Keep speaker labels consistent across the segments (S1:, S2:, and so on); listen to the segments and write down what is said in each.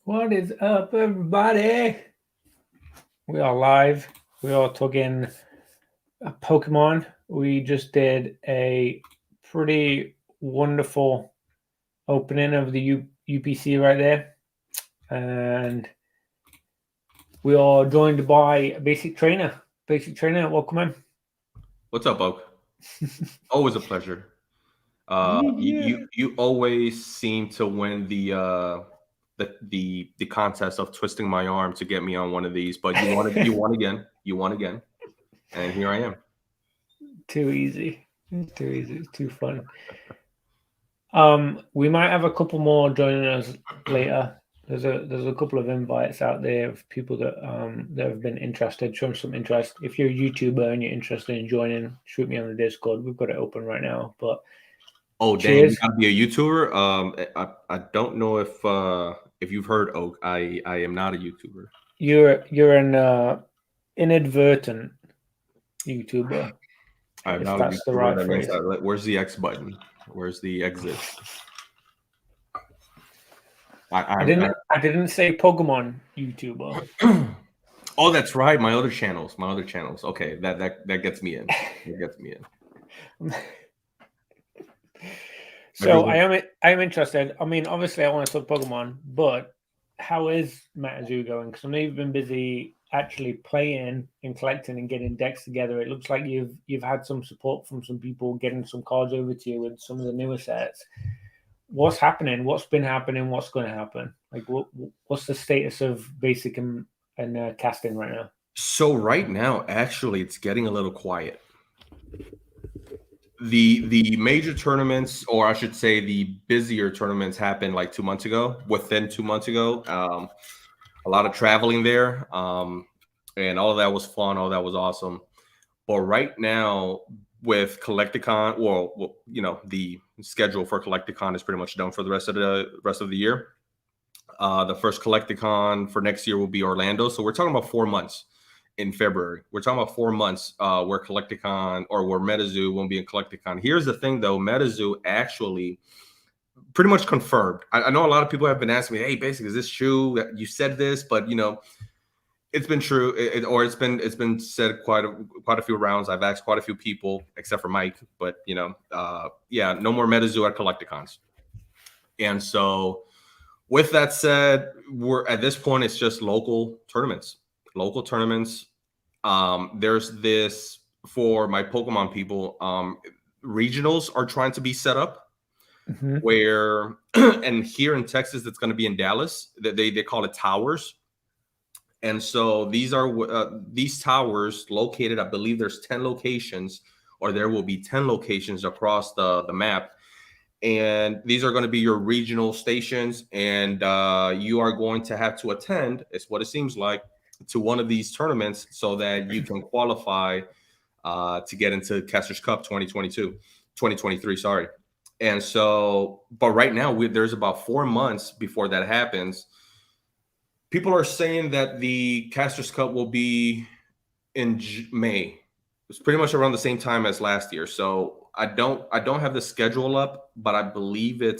S1: What is up, everybody? We are live. We are talking Pokemon. We just did a pretty wonderful opening of the UPC right there. And we are joined by Basic Trainer. Basic Trainer, welcome in.
S2: What's up, Oak? Always a pleasure.
S1: Yeah.
S2: You always seem to win the contest of twisting my arm to get me on one of these, but you won again, and here I am.
S1: Too easy. It's too easy. It's too fun. We might have a couple more joining us later. There's a couple of invites out there of people that have been interested, shown some interest. If you're a YouTuber and you're interested in joining, shoot me on the Discord. We've got it open right now. But
S2: Oh, dang, you
S1: cheers.
S2: gotta be a YouTuber. I don't know if you've heard Oak. I am not a YouTuber.
S1: You're an inadvertent YouTuber,
S2: I'm
S1: if
S2: not a
S1: that's the
S2: YouTuber.
S1: right
S2: That means
S1: phrase.
S2: that, where's the X button? Where's the exit?
S1: I didn't say Pokemon YouTuber.
S2: Oh, that's right. My other channels. Okay, that gets me in. That gets me in.
S1: So
S2: Everyone,
S1: I am interested. I mean, obviously, I want to talk Pokemon, but how is MetaZoo going? Because I know you've been busy actually playing and collecting and getting decks together. It looks like you've had some support from some people getting some cards over to you with some of the newer sets. What's happening? What's been happening? What's going to happen? Like, what's the status of basic and casting right now?
S2: so right now, actually, it's getting a little quiet. The major tournaments, or I should say, the busier tournaments, happened like 2 months ago. Within 2 months ago, a lot of traveling there, and all of that was fun. All that was awesome. But right now, with Collecticon, the schedule for Collecticon is pretty much done for the rest of the year. The first Collecticon for next year will be Orlando. So we're talking about 4 months in February. We're talking about 4 months where Collecticon or where MetaZoo won't be in Collecticon. Here's the thing, though. MetaZoo actually pretty much confirmed. I know a lot of people have been asking me, hey, basically, is this true? You said this, but, it's been true, or it's been said quite a few rounds. I've asked quite a few people, except for Mike, but, yeah, no more MetaZoo at Collecticons. And so with that said, we're at this point, it's just local tournaments. There's this for my Pokemon people. Regionals are trying to be set up
S1: Mm-hmm.
S2: where, and here in Texas, it's going to be in Dallas. They call it towers. And so these are these towers located. I believe there's 10 locations, or there will be 10 locations across the map. And these are going to be your regional stations, and you are going to have to attend, it's what it seems like, to one of these tournaments so that you can qualify to get into Casters Cup 2023, sorry. And so, but right now, there's about 4 months before that happens. People are saying that the Casters Cup will be in May. It's pretty much around the same time as last year. So I don't have the schedule up, but I believe I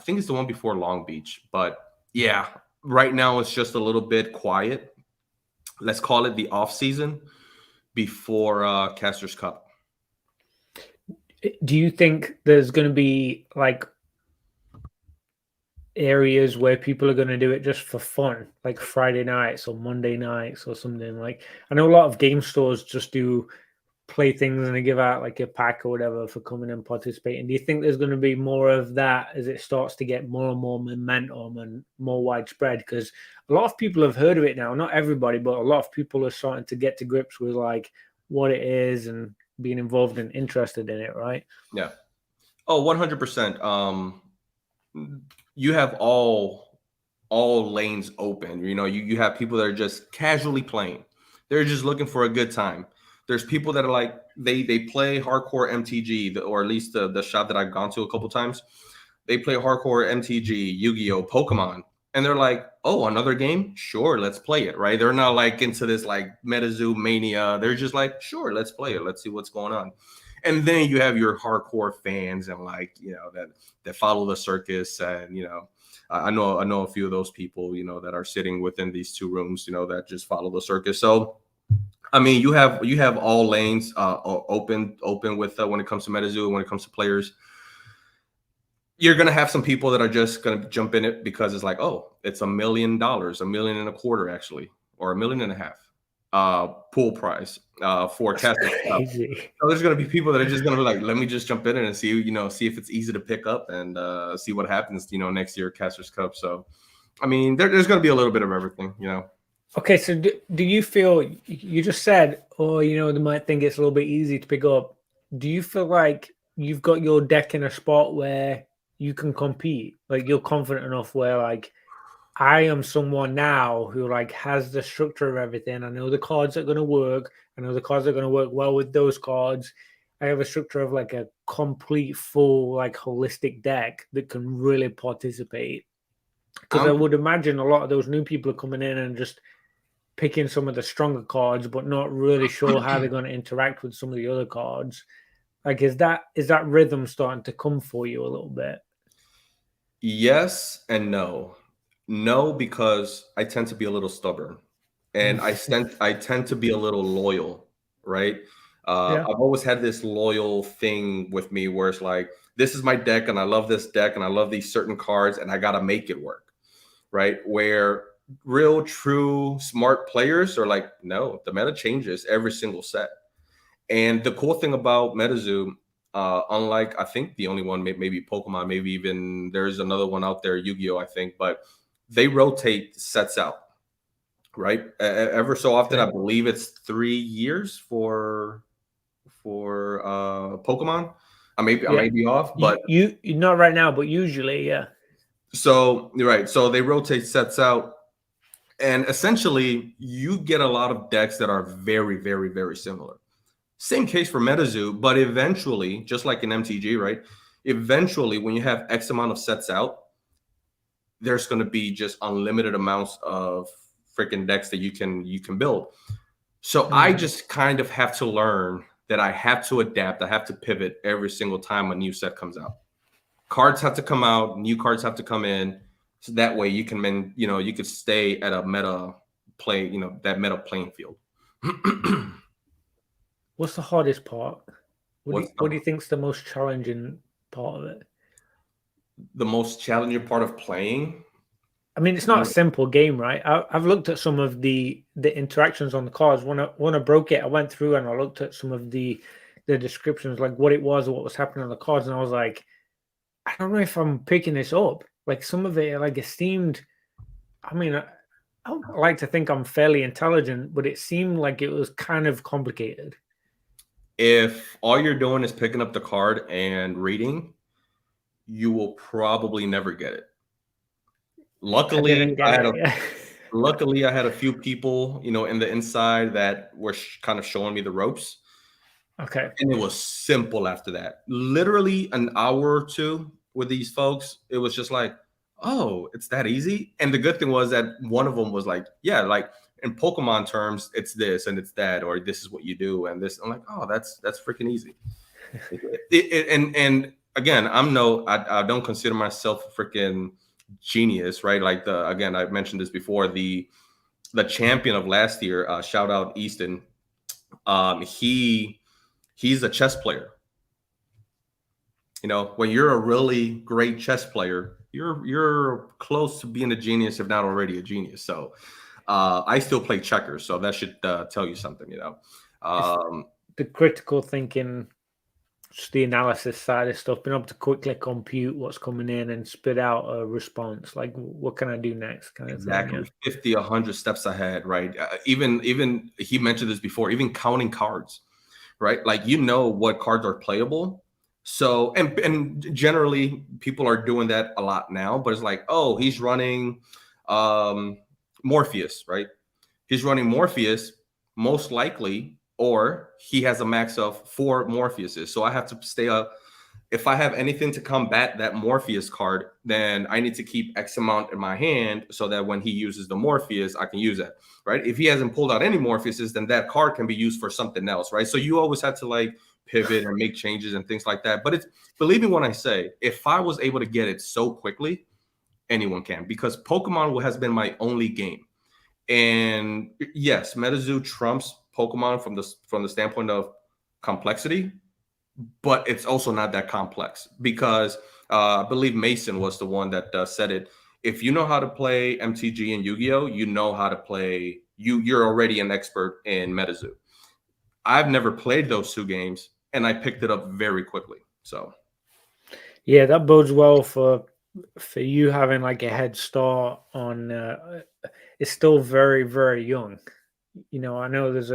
S2: think it's the one before Long Beach. But yeah, right now it's just a little bit quiet. Let's call it the off season before Casters Cup.
S1: Do you think there's going to be like areas where people are going to do it just for fun, like Friday nights or Monday nights or something? Like, I know a lot of game stores just do play things and they give out like a pack or whatever for coming and participating. Do you think there's going to be more of that as it starts to get more and more momentum and more widespread? Because a lot of people have heard of it now. Not everybody, but a lot of people are starting to get to grips with like what it is and being involved and interested in it, right?
S2: Yeah. Oh, 100%. You have all lanes open. You have people that are just casually playing. They're just looking for a good time. There's people that are like they play hardcore MTG, or at least the shop that I've gone to a couple times. They play hardcore MTG, Yu-Gi-Oh, Pokemon, and they're like, "Oh, another game? Sure, let's play it." Right? They're not like into this like MetaZoo mania. They're just like, "Sure, let's play it. Let's see what's going on." And then you have your hardcore fans and like, that follow the circus. And, I know a few of those people, that are sitting within these two rooms, that just follow the circus. So, I mean, you have all lanes open with when it comes to MetaZoo and when it comes to players. You're going to have some people that are just going to jump in it because it's like, oh, it's $1 million, $1.25 million actually, or $1.5 million pool prize for Casper Cup. So there's going to be people that are just going to be like, let me just jump in it and see, see if it's easy to pick up and see what happens, next year at Casper's Cup. So, I mean, there's going to be a little bit of everything,
S1: Okay, so do you feel, you just said, oh, they might think it's a little bit easy to pick up. Do you feel like you've got your deck in a spot where you can compete? Like you're confident enough where like, I am someone now who like has the structure of everything. I know the cards are going to work. I know the cards are going to work well with those cards. I have a structure of like a complete, full, like holistic deck that can really participate. Because I would imagine a lot of those new people are coming in and just picking some of the stronger cards, but not really sure how they're going to interact with some of the other cards. Like, is that rhythm starting to come for you a little bit?
S2: Yes and no. No, because I tend to be a little stubborn, and I tend to be a little loyal, right? I've always had this loyal thing with me where it's like, this is my deck, and I love this deck, and I love these certain cards, and I gotta make it work, right? Where real, true, smart players are like, no, the meta changes every single set. And the cool thing about MetaZoo, unlike I think the only one, maybe Pokemon, maybe even there's another one out there, Yu-Gi-Oh, I think, but they rotate sets out, right? Ever so often, I believe it's 3 years for Pokemon. I may be off, but
S1: you not right now, but usually, yeah.
S2: So you're right. So they rotate sets out, and essentially you get a lot of decks that are very, very, very similar. Same case for MetaZoo, but eventually, just like in MTG, right? Eventually, when you have X amount of sets out, there's going to be just unlimited amounts of freaking decks that you can build. So I just kind of have to learn that I have to adapt. I have to pivot every single time a new set comes out. Cards have to come out, new cards have to come in, so that way you can, you could stay at a meta play, that meta playing field.
S1: What's the hardest part? What do you think is the most challenging part of it?
S2: The most challenging part of playing?
S1: I mean, it's not a simple game, right? I've looked at some of the interactions on the cards. When I broke it, I went through and I looked at some of the descriptions, like what it was or what was happening on the cards, and I was like, I don't know if I'm picking this up. Like some of it, like it seemed. I mean, I like to think I'm fairly intelligent, but it seemed like it was kind of complicated.
S2: If all you're doing is picking up the card and reading, you will probably never get it. Luckily, I had a few people, in the inside that were kind of showing me the ropes.
S1: Okay.
S2: And it was simple after that. Literally an hour or two with these folks, it was just like, oh, it's that easy. And the good thing was that one of them was like, yeah, like in Pokemon terms, it's this and it's that, or this is what you do. And this, I'm like, oh, that's freaking easy. And again, I don't consider myself a freaking genius, right? Like again, I mentioned this before, the champion of last year, shout out Easton. He's a chess player. When you're a really great chess player, you're close to being a genius, if not already a genius. So I still play checkers, so that should tell you something.
S1: The critical thinking, just the analysis side of stuff, being able to quickly compute what's coming in and spit out a response. Like, what can I do next? Kind of
S2: exactly.
S1: Thing,
S2: 50, 100 steps ahead, right? Even he mentioned this before. Even counting cards, right? Like what cards are playable. So and generally people are doing that a lot now. But it's like, oh, he's running Morpheus, right? He's running Morpheus most likely. Or he has a max of 4 Morpheuses. So I have to stay up. If I have anything to combat that Morpheus card, then I need to keep X amount in my hand so that when he uses the Morpheus, I can use it, right? If he hasn't pulled out any Morpheuses, then that card can be used for something else, right? So you always have to like pivot and make changes and things like that. But it's, believe me when I say, if I was able to get it so quickly, anyone can, because Pokemon has been my only game. And yes, MetaZoo trumps Pokemon from the standpoint of complexity, but it's also not that complex because I believe Mason was the one that said it. If you know how to play MTG and Yu-Gi-Oh, you know how to play. You're already an expert in MetaZoo. I've never played those two games, and I picked it up very quickly. So,
S1: yeah, that bodes well for you having like a head start on. It's still very, very young. You know, I know there's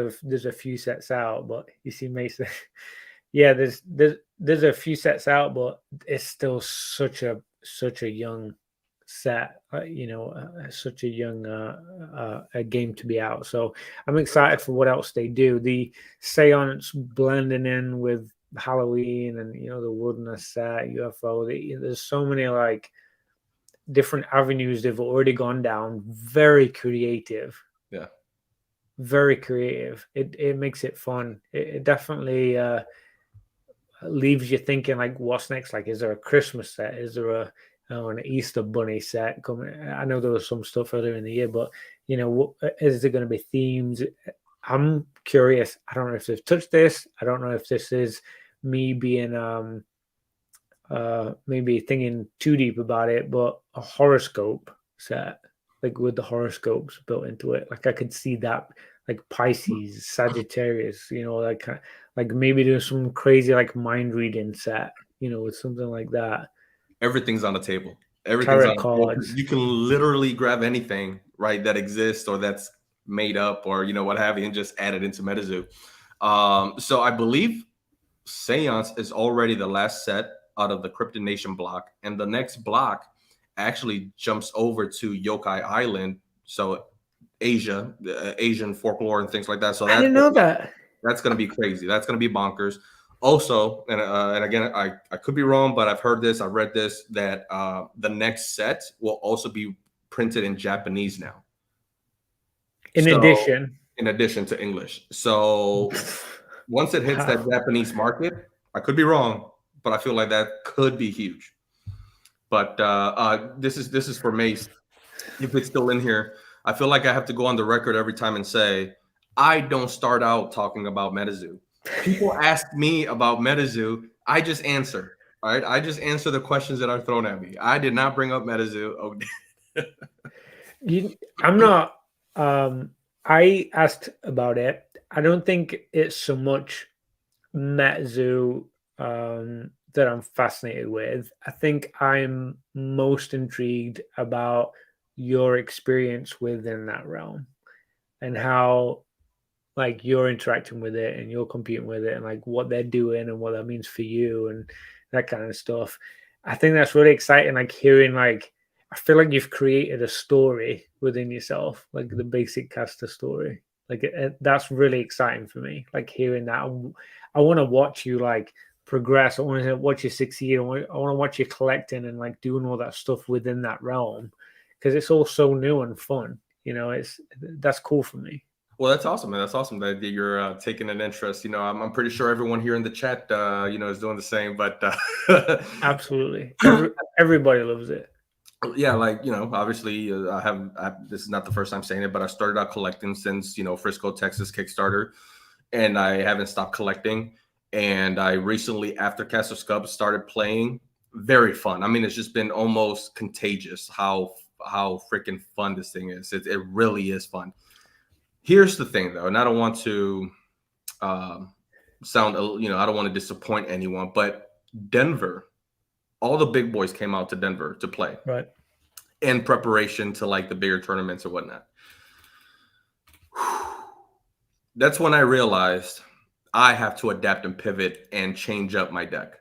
S1: a few sets out, but you see Mason. Yeah, there's a few sets out, but it's still such a young set. You know, such a young a game to be out. So I'm excited for what else they do. The Seance blending in with Halloween and you know the Wilderness set, UFO. There's so many like different avenues they've already gone down. Very creative.
S2: yeah.
S1: Very creative. It makes it fun. It definitely leaves you thinking like, what's next? Like, is there a Christmas set? Is there an Easter bunny set coming? I know there was some stuff earlier in the year, but you know, is there going to be themes? I'm curious. I don't know if they've touched this. I don't know if this is me being maybe thinking too deep about it, but a horoscope set, like with the horoscopes built into it. Like I could see that, like Pisces, Sagittarius, you know, like maybe there's some crazy like mind reading set, you know, with something like that.
S2: Everything's on the table. Everything's
S1: Tarot
S2: on the table.
S1: cards.
S2: You can literally grab anything, right, that exists or that's made up or, you know, what have you, and just add it into MetaZoo. So I believe Seance is already the last set out of the Cryptid Nation block. And the next block actually jumps over to Yokai Island. So Asia, Asian folklore and things like that. So
S1: I didn't know that.
S2: That's going to be crazy. That's going to be bonkers. Also, and again, I could be wrong, but I've heard this, I've read this, that the next set will also be printed in Japanese now.
S1: In
S2: addition to English. So once it hits that Japanese market, I could be wrong, but I feel like that could be huge. But this is for Mace. If it's still in here, I feel like I have to go on the record every time and say, I don't start out talking about MetaZoo. People ask me about MetaZoo, I just answer. All right, I just answer the questions that are thrown at me. I did not bring up MetaZoo. Oh,
S1: I'm not. I asked about it. I don't think it's so much MetaZoo that I'm fascinated with. I think I'm most intrigued about your experience within that realm and how like you're interacting with it and you're competing with it and like what they're doing and what that means for you and that kind of stuff. I think that's really exciting. Like hearing like I feel like you've created a story within yourself, like the basic caster story. Like that's really exciting for me. Like hearing that, I want to watch you like progress. I want to watch you succeed. I want to watch you collecting and like doing all that stuff within that realm because it's all so new and fun. You know, that's cool for me.
S2: Well, that's awesome, man. That's awesome that you're taking an interest. You know, I'm pretty sure everyone here in the chat, you know, is doing the same. But
S1: absolutely, everybody loves it.
S2: Yeah, like you know, obviously, this is not the first time saying it, but I started out collecting since you know Frisco, Texas Kickstarter, and I haven't stopped collecting. And I recently, after Caster Scub, started playing. Very fun. I mean, it's just been almost contagious how freaking fun this thing is. It really is fun. Here's the thing, though, and I don't want to sound, you know, I don't want to disappoint anyone, but Denver, all the big boys came out to Denver to play,
S1: right?
S2: In preparation to like the bigger tournaments or whatnot. That's when I realized I have to adapt and pivot and change up my deck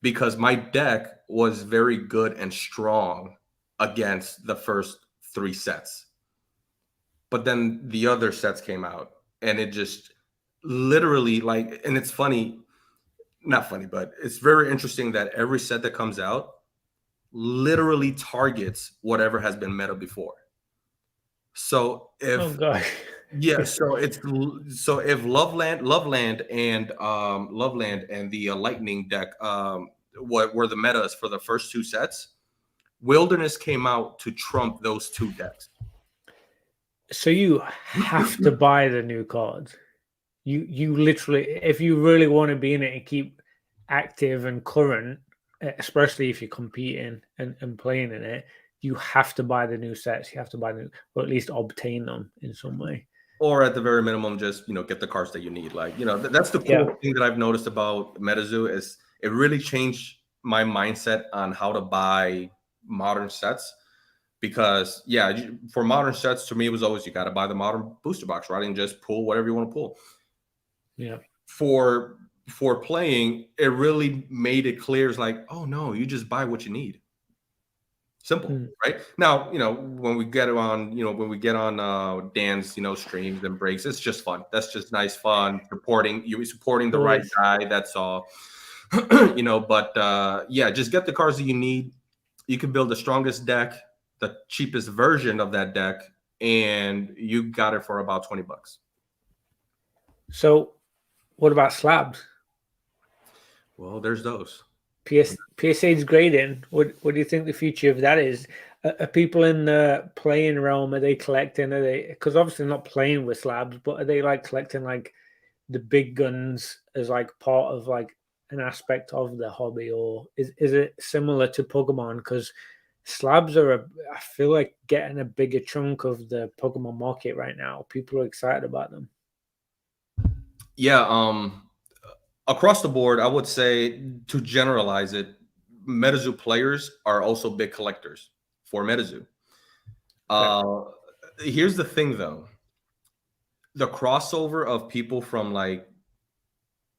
S2: because my deck was very good and strong against the first 3 sets. But then the other sets came out and it just literally like, and it's funny, not funny, but it's very interesting that every set that comes out
S1: Oh
S2: literally targets whatever has been meta before. So if Yeah, so if Loveland and the Lightning deck, what were the metas for the first two sets, Wilderness came out to trump those two decks.
S1: So you have to buy the new cards. You literally, if you really want to be in it and keep active and current, especially if you're competing and playing in it, you have to buy the new sets. You have to buy them, or at least obtain them in some way.
S2: Or at the very minimum, just get the cards that you need. Like that's the cool thing that I've noticed about MetaZoo is it really changed my mindset on how to buy modern sets. Because for modern sets, to me, it was always you got to buy the modern booster box, right, and just pull whatever you want to pull.
S1: Yeah.
S2: For playing, it really made it clear. It's like, oh no, you just buy what you need. Simple, right? Now, when we get on, Dan's, streams and breaks, it's just fun. That's just nice fun. Supporting the right guy. That's all. But just get the cards that you need. You can build the strongest deck, the cheapest version of that deck, and you got it for about $20.
S1: So what about slabs?
S2: Well, there's those.
S1: PSA's grading. What do you think the future of that is? Are people in the playing realm, are they collecting? Are they, because obviously not playing with slabs, but are they like collecting like the big guns as like part of like an aspect of the hobby, or is it similar to Pokemon? Because slabs are, I feel like, getting a bigger chunk of the Pokemon market right now. People are excited about them.
S2: Yeah, across the board, I would say, to generalize it, MetaZoo players are also big collectors for MetaZoo. Here's the thing, though. The crossover of people from like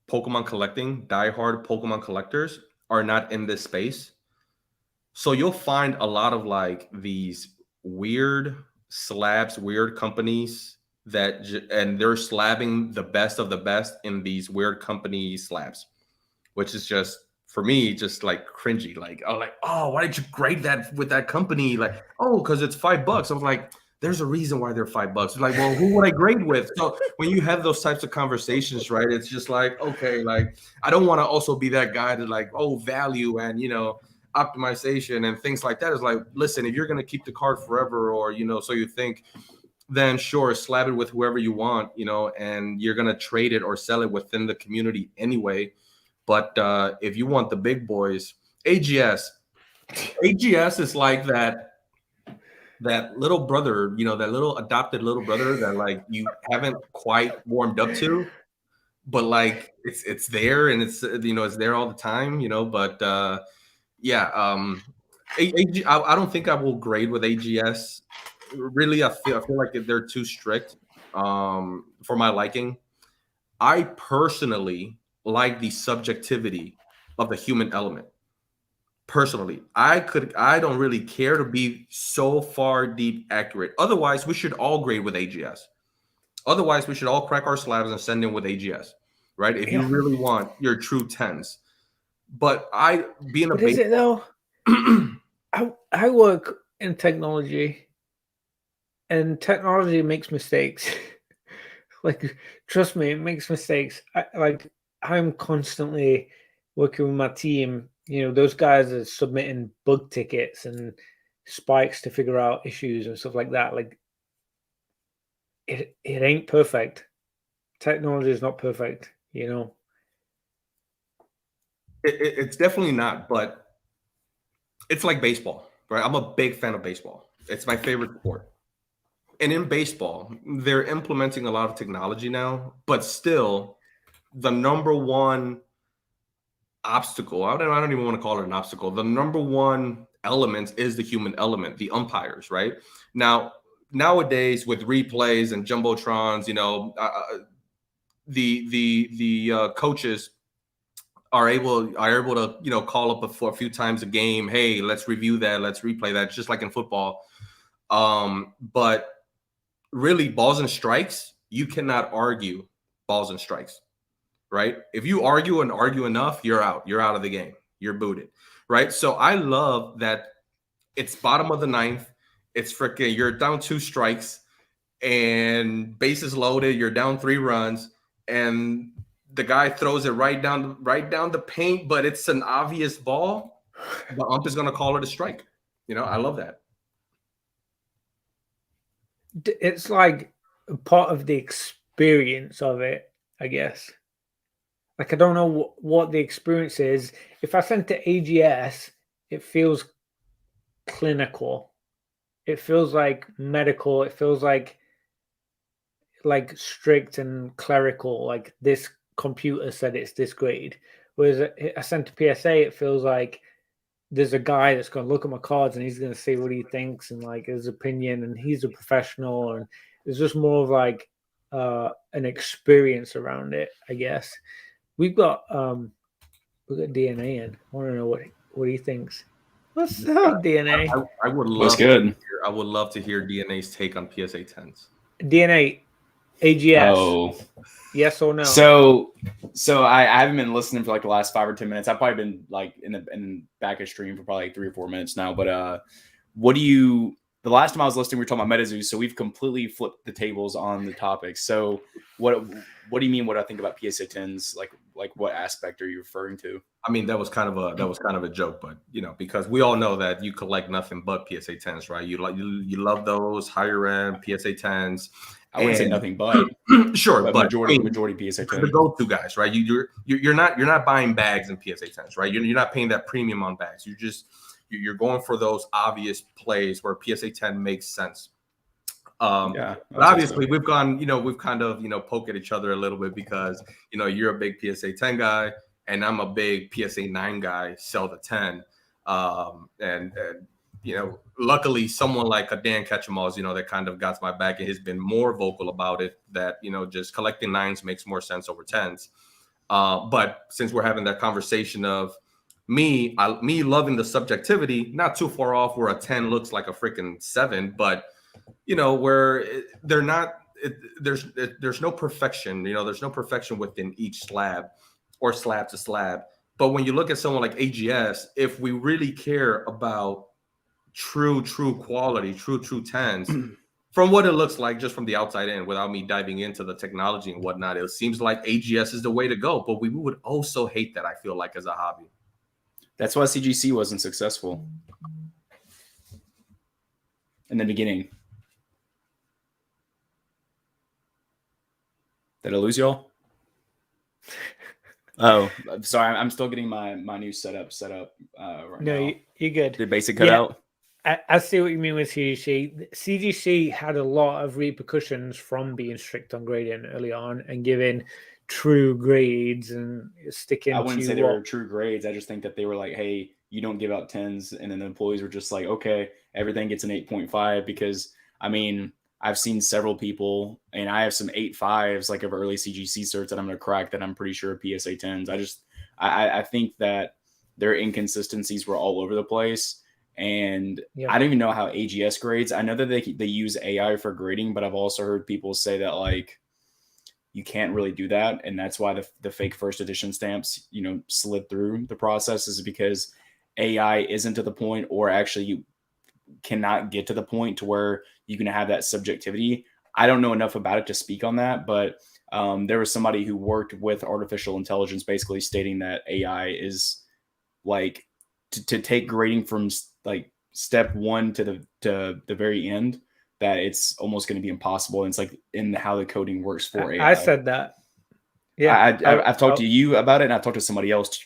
S2: Pokemon collecting, diehard Pokemon collectors, are not in this space. So you'll find a lot of like these weird slabs, weird companies and they're slabbing the best of the best in these weird company slabs, which is just, for me, just like cringy. Like, oh, why did you grade that with that company? Like, oh, because it's $5. I was like, there's a reason why they're $5. Like, well, who would I grade with? So when you have those types of conversations, right, it's just like, okay, like, I don't want to also be that guy that like, oh, value and, optimization and things like that. Is like, listen, if you're going to keep the card forever, or, so you think, then sure, slab it with whoever you want, and you're going to trade it or sell it within the community anyway. But if you want the big boys, AGS is like that little brother, that little adopted little brother that like you haven't quite warmed up to, but like it's there, and it's it's there all the time, but I don't think I will grade with AGS. Really, I feel like they're too strict for my liking. I personally like the subjectivity of the human element. Personally, I don't really care to be so far deep accurate. Otherwise, we should all grade with AGS. Otherwise, we should all crack our slabs and send in with AGS, right? If you really want your true 10s. But
S1: what is it though? I work in technology, and technology makes mistakes. Like, trust me, it makes mistakes. I'm constantly working with my team. Those guys are submitting bug tickets and spikes to figure out issues and stuff like that. Like, it ain't perfect. Technology is not perfect,
S2: It's definitely not, but it's like baseball, right? I'm a big fan of baseball. It's my favorite sport. And in baseball, they're implementing a lot of technology now, but still, the number one obstacle, I don't even want to call it an obstacle, the number one element is the human element, the umpires, right? Now, nowadays with replays and jumbotrons, the coaches are able to call up a few times a game. Hey, let's review that. Let's replay that. Just like in football. But really, balls and strikes, you cannot argue balls and strikes, right? If you argue enough, you're out. You're out of the game. You're booted, right? So I love that it's bottom of the ninth. It's freaking, you're down 2 strikes. and bases loaded, you're down 3 runs, and the guy throws it right down the paint, but it's an obvious ball, the ump is going to call it a strike. I love that.
S1: It's like part of the experience of it, I guess. Like, I don't know what the experience is. If I send to AGS, it feels clinical. It feels like medical. It feels like strict and clerical. Like, this computer said it's this grade. Whereas I sent to PSA, it feels like there's a guy that's going to look at my cards and he's going to say what he thinks and like his opinion, and he's a professional, and it's just more of like an experience around it, I guess. We've got DNA in. I want to know what he thinks. What's up, DNA?
S2: I would love.
S3: What's good?
S2: I would love to hear DNA's take on PSA 10s.
S1: DNA, AGS.
S3: Oh,
S1: yes or no?
S3: So I haven't been listening for like the last 5 or 10 minutes. I've probably been like in the back of stream for probably like 3 or 4 minutes now. But the last time I was listening, we were talking about MetaZoo, so we've completely flipped the tables on the topics. So what do you mean? What I think about PSA 10s? Like what aspect are you referring to?
S2: I mean, that was kind of a joke, but because we all know that you collect nothing but PSA 10s, right? You love those higher end PSA 10s.
S3: I wouldn't say nothing but
S2: sure, but
S3: majority PSA 10.
S2: The go-to guys, right? You're not buying bags in PSA 10s, right? You're not paying that premium on bags. You're going for those obvious plays where PSA 10 makes sense. But obviously we've gone, we've kind of, poked at each other a little bit because, you're a big PSA 10 guy and I'm a big PSA 9 guy, sell the 10. And luckily someone like a Dan Ketchumals, that kind of got my back and has been more vocal about it, that, just collecting 9s makes more sense over 10s. But since we're having that conversation of me loving the subjectivity, not too far off where a 10 looks like a freaking 7, but where they're not, there's no perfection, there's no perfection within each slab or slab to slab. But when you look at someone like AGS, if we really care about true quality, true 10s, from what it looks like just from the outside in, without me diving into the technology and whatnot, it seems like AGS is the way to go. But we would also hate that, I feel like, as a hobby.
S3: That's why CGC wasn't successful in the beginning. Did I lose y'all? Oh, sorry. I'm still getting my new setup right now.
S1: You're good.
S3: Did basic cut out?
S1: I see what you mean with CGC. CGC had a lot of repercussions from being strict on grading early on and giving true grades and sticking.
S3: I wouldn't say they were true grades. I just think that they were like, hey, you don't give out 10s. And then the employees were just like, okay, everything gets an 8.5 because, I mean, I've seen several people, and I have some 8.5s like of early CGC certs that I'm going to crack that I'm pretty sure are PSA 10s. I think that their inconsistencies were all over the place. And I don't even know how AGS grades. I know that they use AI for grading, but I've also heard people say that like you can't really do that. And that's why the fake first edition stamps, slid through the process, is because AI isn't to the point, or actually you cannot get to the point to where you can have that subjectivity. I don't know enough about it to speak on that, but there was somebody who worked with artificial intelligence basically stating that AI is like to take grading from like step 1 to the very end, that it's almost going to be impossible. And it's like in how the coding works for AI.
S1: I said that. Yeah.
S3: I've talked to you about it, and I've talked to somebody else,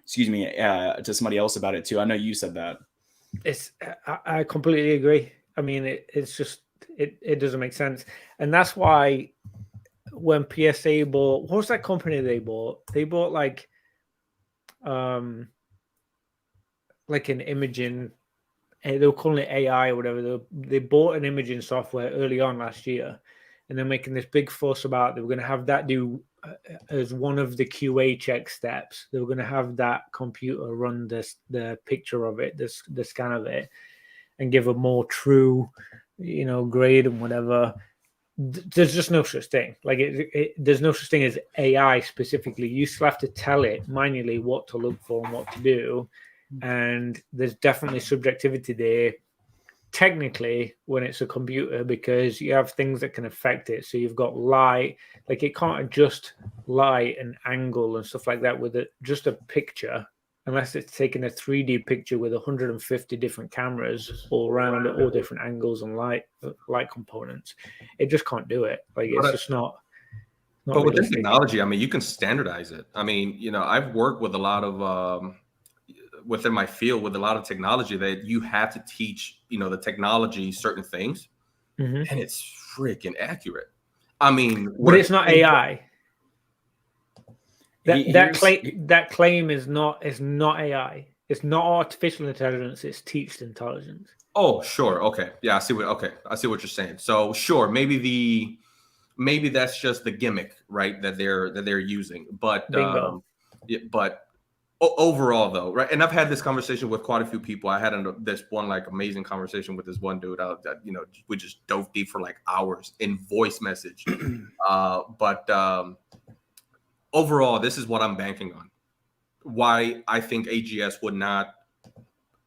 S3: to somebody else about it too. I know you said that.
S1: I completely agree. I mean, it's just, it doesn't make sense. And that's why when PSA bought, what was that company they bought? They bought like an imaging, they were calling it AI or whatever. They bought an imaging software early on last year, and they're making this big fuss about they were going to have that do as one of the QA check steps. They were going to have that computer run the picture of it, the scan of it, and give a more true, grade and whatever. There's just no such thing. Like there's no such thing as AI specifically. You still have to tell it manually what to look for and what to do. And there's definitely subjectivity there. technically when it's a computer, because you have things that can affect it. So you've got light, like it can't adjust light and angle and stuff like that with just a picture, unless it's taking a 3D picture with 150 different cameras all around at all different angles and light components. It just can't do it. Like it's just not.
S2: But with this technology, I mean, you can standardize it. I mean, you know, I've worked with a lot of within my field with a lot of technology that you have to teach, you know, the technology certain things, and it's freaking accurate. I mean,
S1: but it's not AI. That claim is not AI. It's not artificial intelligence. It's teached intelligence.
S2: Oh, sure. Okay. Yeah, I see what you're saying. So sure, maybe that's just the gimmick, right? That they're using. But but overall, though, right? And I've had this conversation with quite a few people. I had this one like amazing conversation with this one dude. You know, we just dove deep for like hours in voice message. But overall, this is what I'm banking on. Why I think AGS would not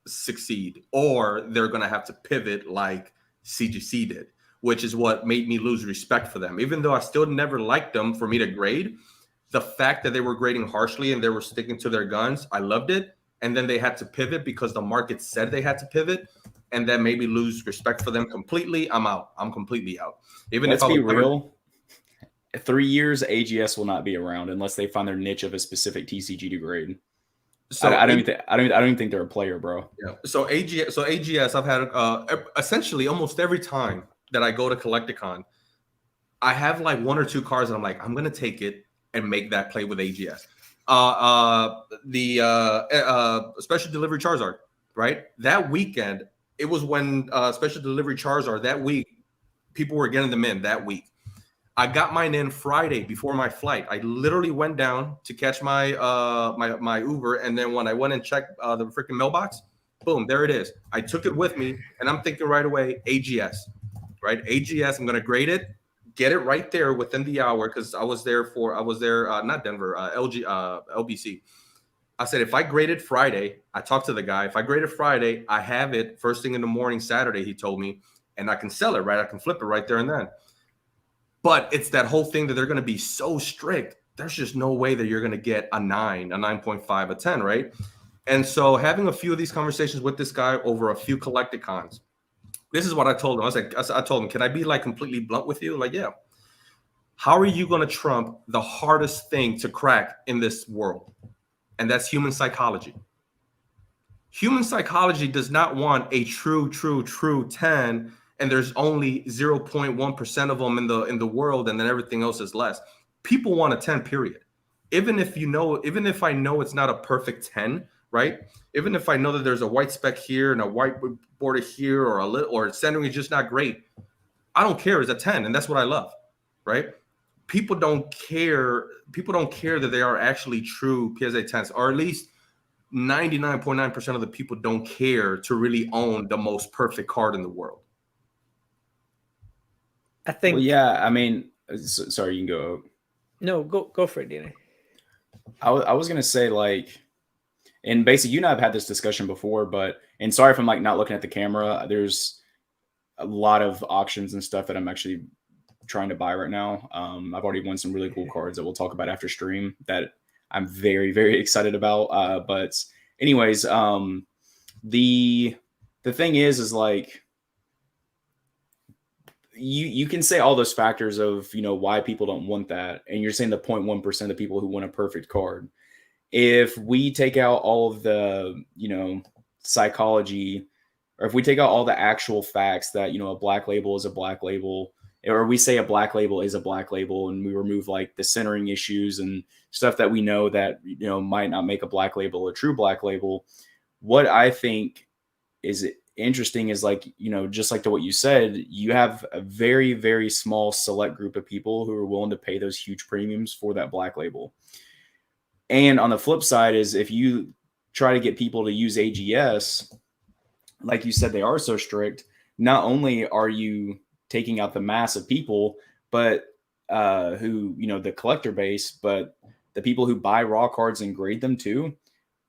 S2: succeed, or they're going to have to pivot like CGC did, which is what made me lose respect for them. Even though I still never liked them for me to grade, the fact that they were grading harshly and they were sticking to their guns, I loved it. And then they had to pivot because the market said they had to pivot, and then maybe lose respect for them completely. I'm out. I'm completely out. Even
S3: Let's be real. 3 years, AGS will not be around unless they find their niche of a specific TCG to grade. So I don't even think they're a player, bro.
S2: Yeah. So AGS, I've had essentially almost every time that I go to Collecticon, I have like one or two cards and I'm like, I'm gonna take it and make that play with AGS. The Special Delivery Charizard, right? That weekend, it was when Special Delivery Charizard that week, people were getting them in that week. I got mine in Friday before my flight. I literally went down to catch my my Uber, and then when I went and checked the freaking mailbox, boom, there it is. I took it with me, and I'm thinking right away, AGS, right? AGS, I'm gonna grade it, get it right there within the hour, because I was there not Denver, LBC. I said, if I graded Friday, I talked to the guy. If I graded Friday, I have it first thing in the morning Saturday, he told me, and I can sell it, right? I can flip it right there and then. But it's that whole thing that they're going to be so strict. There's just no way that you're going to get a 9, a 9.5, a 10, right? And so having a few of these conversations with this guy over a few Collecticons, this is what I told him. I told him, can I be like completely blunt with you? Like, yeah. How are you going to trump the hardest thing to crack in this world? And that's human psychology. Human psychology does not want a true 10, and there's only 0.1% of them in the world, and then everything else is less. People want a 10, period. Even if I know it's not a perfect 10, right? Even if I know that there's a white speck here and a white border here, or centering is just not great, I don't care. It's a 10, and that's what I love, right? People don't care that they are actually true PSA 10s, or at least 99.9% of the people don't care to really own the most perfect card in the world.
S1: I think.
S3: Well, yeah, I mean, sorry, you can go.
S1: No, go for it, Danny.
S3: I was gonna say, like, and basically, you and I have had this discussion before, and sorry if I'm like not looking at the camera. There's a lot of auctions and stuff that I'm actually trying to buy right now. I've already won some really cool cards that we'll talk about after stream that I'm very, very excited about. But anyways, the thing is like, you can say all those factors of, why people don't want that. And you're saying the 0.1% of people who want a perfect card. If we take out all of the, psychology, or if we take out all the actual facts that, a black label is a black label, or we say a black label is a black label, and we remove like the centering issues and stuff that we know that, might not make a black label a true black label. What I think is interesting is like, just like to what you said, you have a very, very small select group of people who are willing to pay those huge premiums for that black label. And on the flip side is, if you try to get people to use AGS, like you said, they are so strict. Not only are you taking out the mass of people, but who, the collector base, but the people who buy raw cards and grade them too,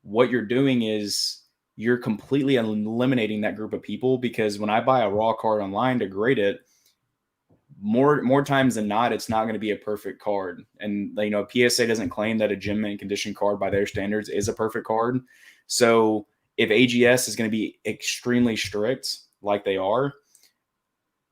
S3: what you're doing is you're completely eliminating that group of people, because when I buy a raw card online to grade it, more times than not, it's not going to be a perfect card. And, you know, PSA doesn't claim that a gem mint condition card by their standards is a perfect card. So if AGS is going to be extremely strict like they are,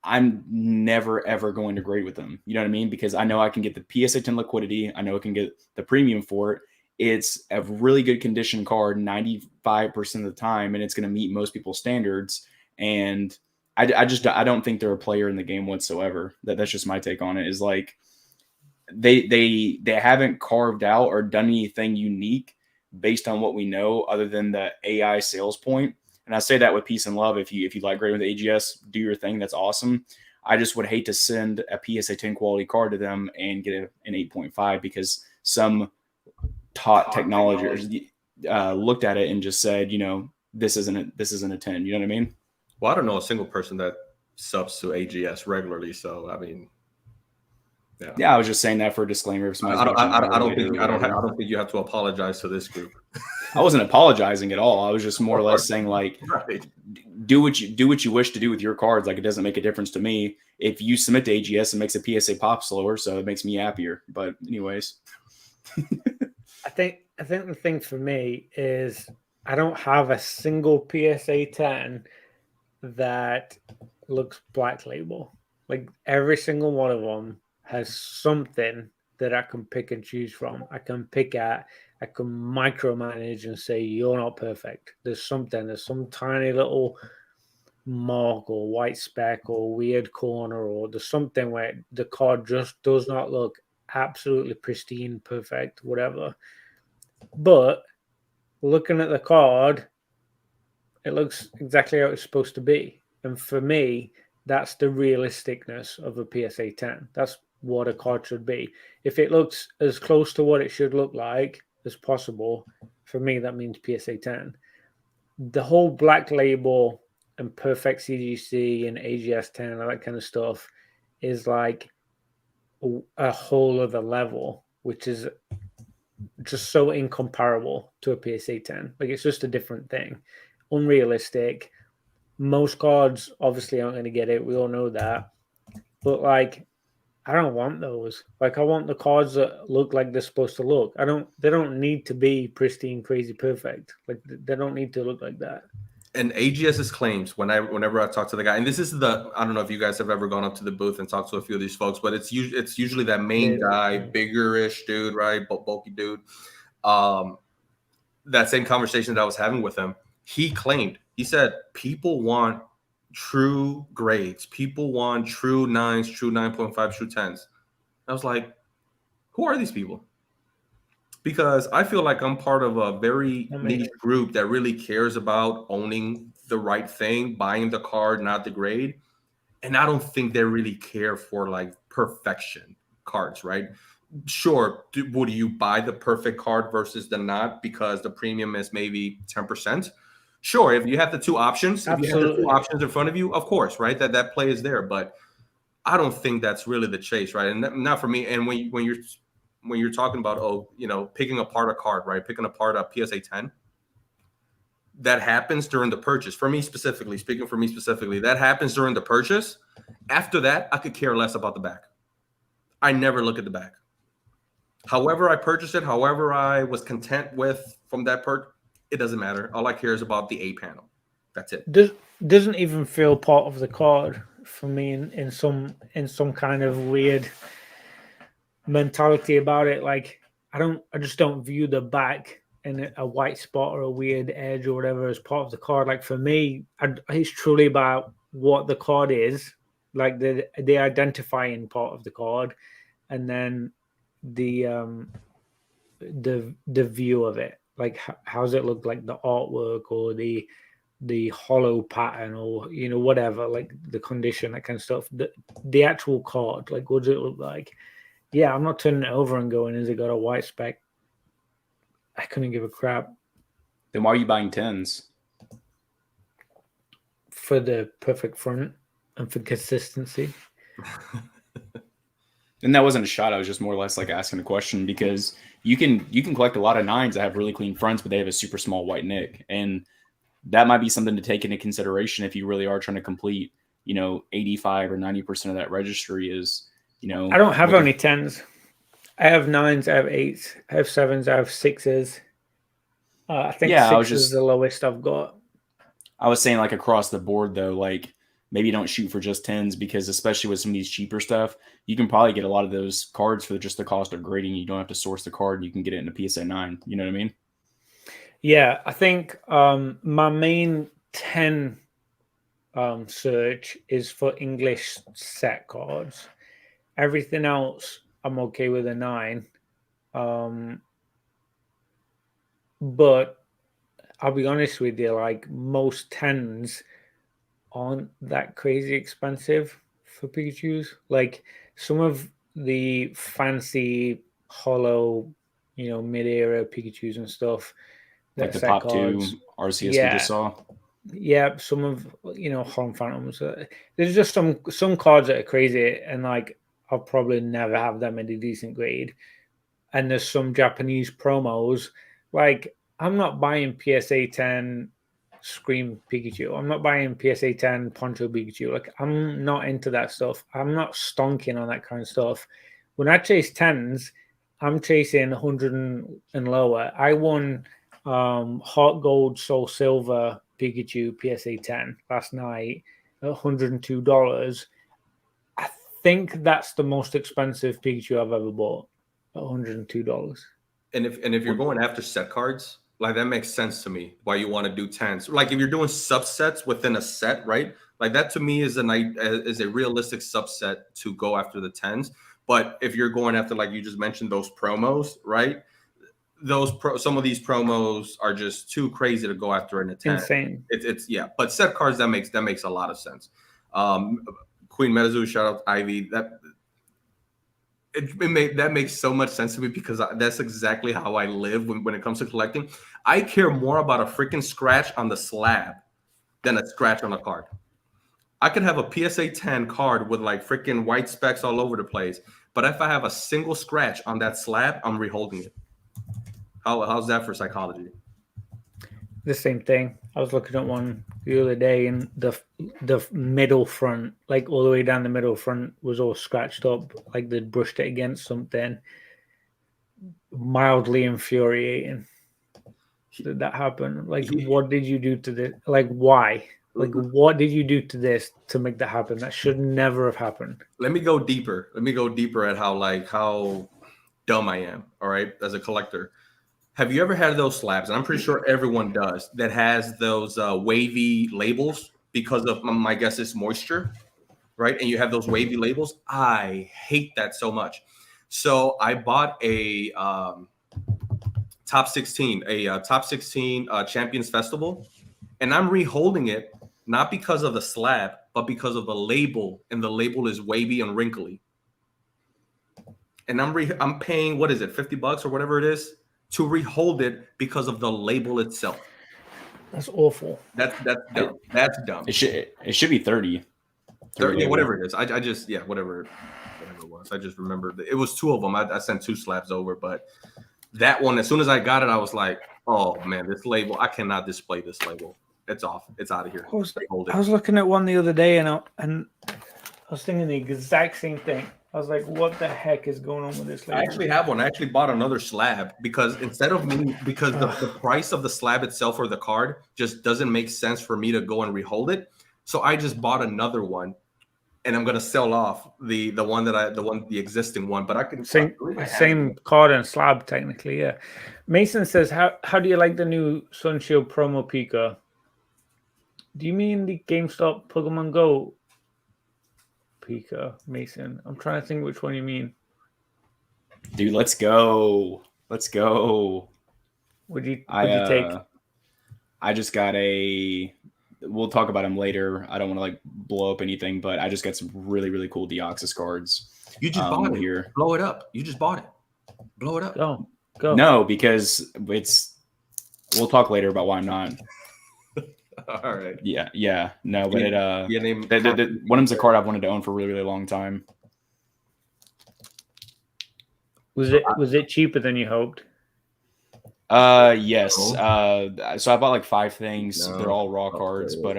S3: I'm never, ever going to grade with them. You know what I mean? Because I know I can get the PSA 10 liquidity. I know I can get the premium for it. It's a really good condition card 95% of the time, and it's going to meet most people's standards. And I don't think they're a player in the game whatsoever. That's just my take on it. Is like they haven't carved out or done anything unique based on what we know, other than the AI sales point. And I say that with peace and love. If you like grading with AGS, do your thing. That's awesome. I just would hate to send a PSA 10 quality card to them and get an 8.5 because some technologists looked at it and just said, you know, this isn't a 10. You know what I mean?
S2: Well, I don't know a single person that subs to AGS regularly. So, I mean,
S3: yeah, I was just saying that for a disclaimer. If
S2: I don't think you have to apologize to this group.
S3: I wasn't apologizing at all. I was just more or less saying, like,
S2: right.
S3: do what you wish to do with your cards. Like, it doesn't make a difference to me. If you submit to AGS, it makes a PSA pop slower, so it makes me happier. But anyways,
S1: I think the thing for me is I don't have a single PSA 10 that looks black label. Like, every single one of them has something that I can pick and choose from. I can micromanage and say, you're not perfect. There's some tiny little mark or white speck or weird corner, or there's something where the card just does not look absolutely pristine, perfect, whatever. But looking at the card, it looks exactly how it's supposed to be. And for me, that's the realisticness of a PSA 10. That's what a card should be. If it looks as close to what it should look like as possible, for me, that means PSA 10. The whole black label and perfect CGC and AGS 10 and all that kind of stuff is like a whole other level, which is just so incomparable to a PSA 10. Like, it's just a different thing. Unrealistic. Most cards obviously aren't going to get it. We all know that. But, like, I don't want those. Like, I want the cards that look like they're supposed to look. They don't need to be pristine, crazy, perfect. Like, they don't need to look like that.
S2: And AGS's claims, whenever I talk to the guy, and this is I don't know if you guys have ever gone up to the booth and talked to a few of these folks, but it's usually that main guy, bigger-ish dude, right? Bulky dude. That same conversation that I was having with him, he said, people want true grades. People want true 9s, true 9.5, true 10s. I was like, who are these people? Because I feel like I'm part of a very niche group that really cares about owning the right thing, buying the card, not the grade. And I don't think they really care for, like, perfection cards, right? Sure, would you buy the perfect card versus the not because the premium is maybe 10%? Sure, if you have the two options, if you have the two options in front of you, of course, right? That play is there. But I don't think that's really the chase, right? And not for me. And when you're talking about, picking apart a card, right? Picking apart a PSA 10, that happens during the purchase. Speaking for me specifically, that happens during the purchase. After that, I could care less about the back. I never look at the back. However I purchased it, however I was content with from that it doesn't matter. All I care is about the A panel. That's it.
S1: Doesn't even feel part of the card for me in some kind of weird mentality about it. Like, I just don't view the back and a white spot or a weird edge or whatever as part of the card. Like, for me, it's truly about what the card is, like the identifying part of the card, and then the view of it. Like, how's it look, like the artwork or the hollow pattern or whatever, like the condition, that kind of stuff. The actual card, like, what does it look like? Yeah, I'm not turning it over and going, has it got a white speck? I couldn't give a crap.
S3: Then why are you buying 10s?
S1: For the perfect front and for consistency.
S3: And that wasn't a shot. I was just more or less like asking a question, because you can collect a lot of 9s that have really clean fronts, but they have a super small white nick. And that might be something to take into consideration if you really are trying to complete, 85 or 90% of that registry is,
S1: I don't have any 10s. I have 9s, I have 8s, I have 7s, I have 6s. I think 6 is the lowest I've got.
S3: I was saying like across the board though, like maybe don't shoot for just 10s because especially with some of these cheaper stuff, you can probably get a lot of those cards for just the cost of grading. You don't have to source the card. You can get it in a PSA 9. You know what I mean?
S1: Yeah, I think my main 10 search is for English set cards. Everything else, I'm okay with a 9. But I'll be honest with you, like most 10s aren't that crazy expensive for Pikachus. Like some of the fancy hollow, mid-era Pikachus and stuff.
S3: Like the Pop 2 RCS we just saw.
S1: Yeah, some of Home Phantoms. There's just some cards that are crazy, and like I'll probably never have them in a decent grade. And there's some Japanese promos. Like I'm not buying PSA 10 Scream Pikachu. I'm not buying PSA 10 Poncho Pikachu. Like I'm not into that stuff. I'm not stonking on that kind of stuff. When I chase 10s, I'm chasing 100 and lower. I won Heart Gold Soul Silver Pikachu PSA 10 last night at $102. I think that's the most expensive Pikachu I've ever bought at $102.
S2: And if you're going after set cards, like that makes sense to me why you want to do 10s. Like if you're doing subsets within a set, right? Like that to me is a realistic subset to go after the 10s. But if you're going after, like you just mentioned, those promos, right? Some of these promos are just too crazy to go after in a 10.
S1: Insane.
S2: It's yeah. But set cards that makes a lot of sense. Queen Metazu, shout out to Ivy. That makes so much sense to me because that's exactly how I live when it comes to collecting. I care more about a freaking scratch on the slab than a scratch on a card. I could have a PSA 10 card with like freaking white specks all over the place, but if I have a single scratch on that slab, I'm reholding it. How's that for psychology?
S1: The same thing. I was looking at one the other day, and the middle front, like all the way down the middle front, was all scratched up, like they'd brushed it against something. Mildly infuriating. Did that happen? Like, what did you do to this? Like, why? Like, what did you do to this to make that happen? That should never have happened.
S2: Let me go deeper. At how dumb I am. All right, as a collector. Have you ever had those slabs? And I'm pretty sure everyone does. That has those wavy labels because of my guess is moisture, right? And you have those wavy labels. I hate that so much. So I bought a top 16 Champions Festival, and I'm reholding it not because of the slab, but because of the label, and the label is wavy and wrinkly. And I'm paying, what is it, $50 or whatever it is, to rehold it because of the label itself.
S1: That's awful.
S2: That's dumb. That's dumb.
S3: It should be 30.
S2: 30, whatever it is. I just whatever it was. I just remembered it was 2 of them. I sent 2 slabs over, but that one, as soon as I got it, I was like, oh man, this label, I cannot display this label. It's off. It's out of here.
S1: I was looking at one the other day, and I was thinking the exact same thing. I was like, what the heck is going on with this label?
S2: I actually have one. I actually bought another slab because the price of the slab itself or the card just doesn't make sense for me to go and rehold it. So I just bought another one, and I'm gonna sell off the existing one. But I can
S1: same card and slab technically, yeah. Mason says, how do you like the new Sunshield promo Pika? Do you mean the GameStop Pokemon Go Pika, Mason? I'm trying to think which one you mean.
S3: Dude, let's go.
S1: What'd you take?
S3: I just got we'll talk about them later. I don't want to like blow up anything, but I just got some really, really cool Deoxys cards.
S2: You just bought it here. Blow it up. You just bought it. Blow it up.
S1: Go.
S3: No, because we'll talk later about why I'm not.
S2: All right.
S3: Yeah. No, but one of them's a card I've wanted to own for a really, really long time.
S1: Was it cheaper than you hoped?
S3: Yes. So I bought like 5 things.
S2: No.
S3: They're all raw cards, but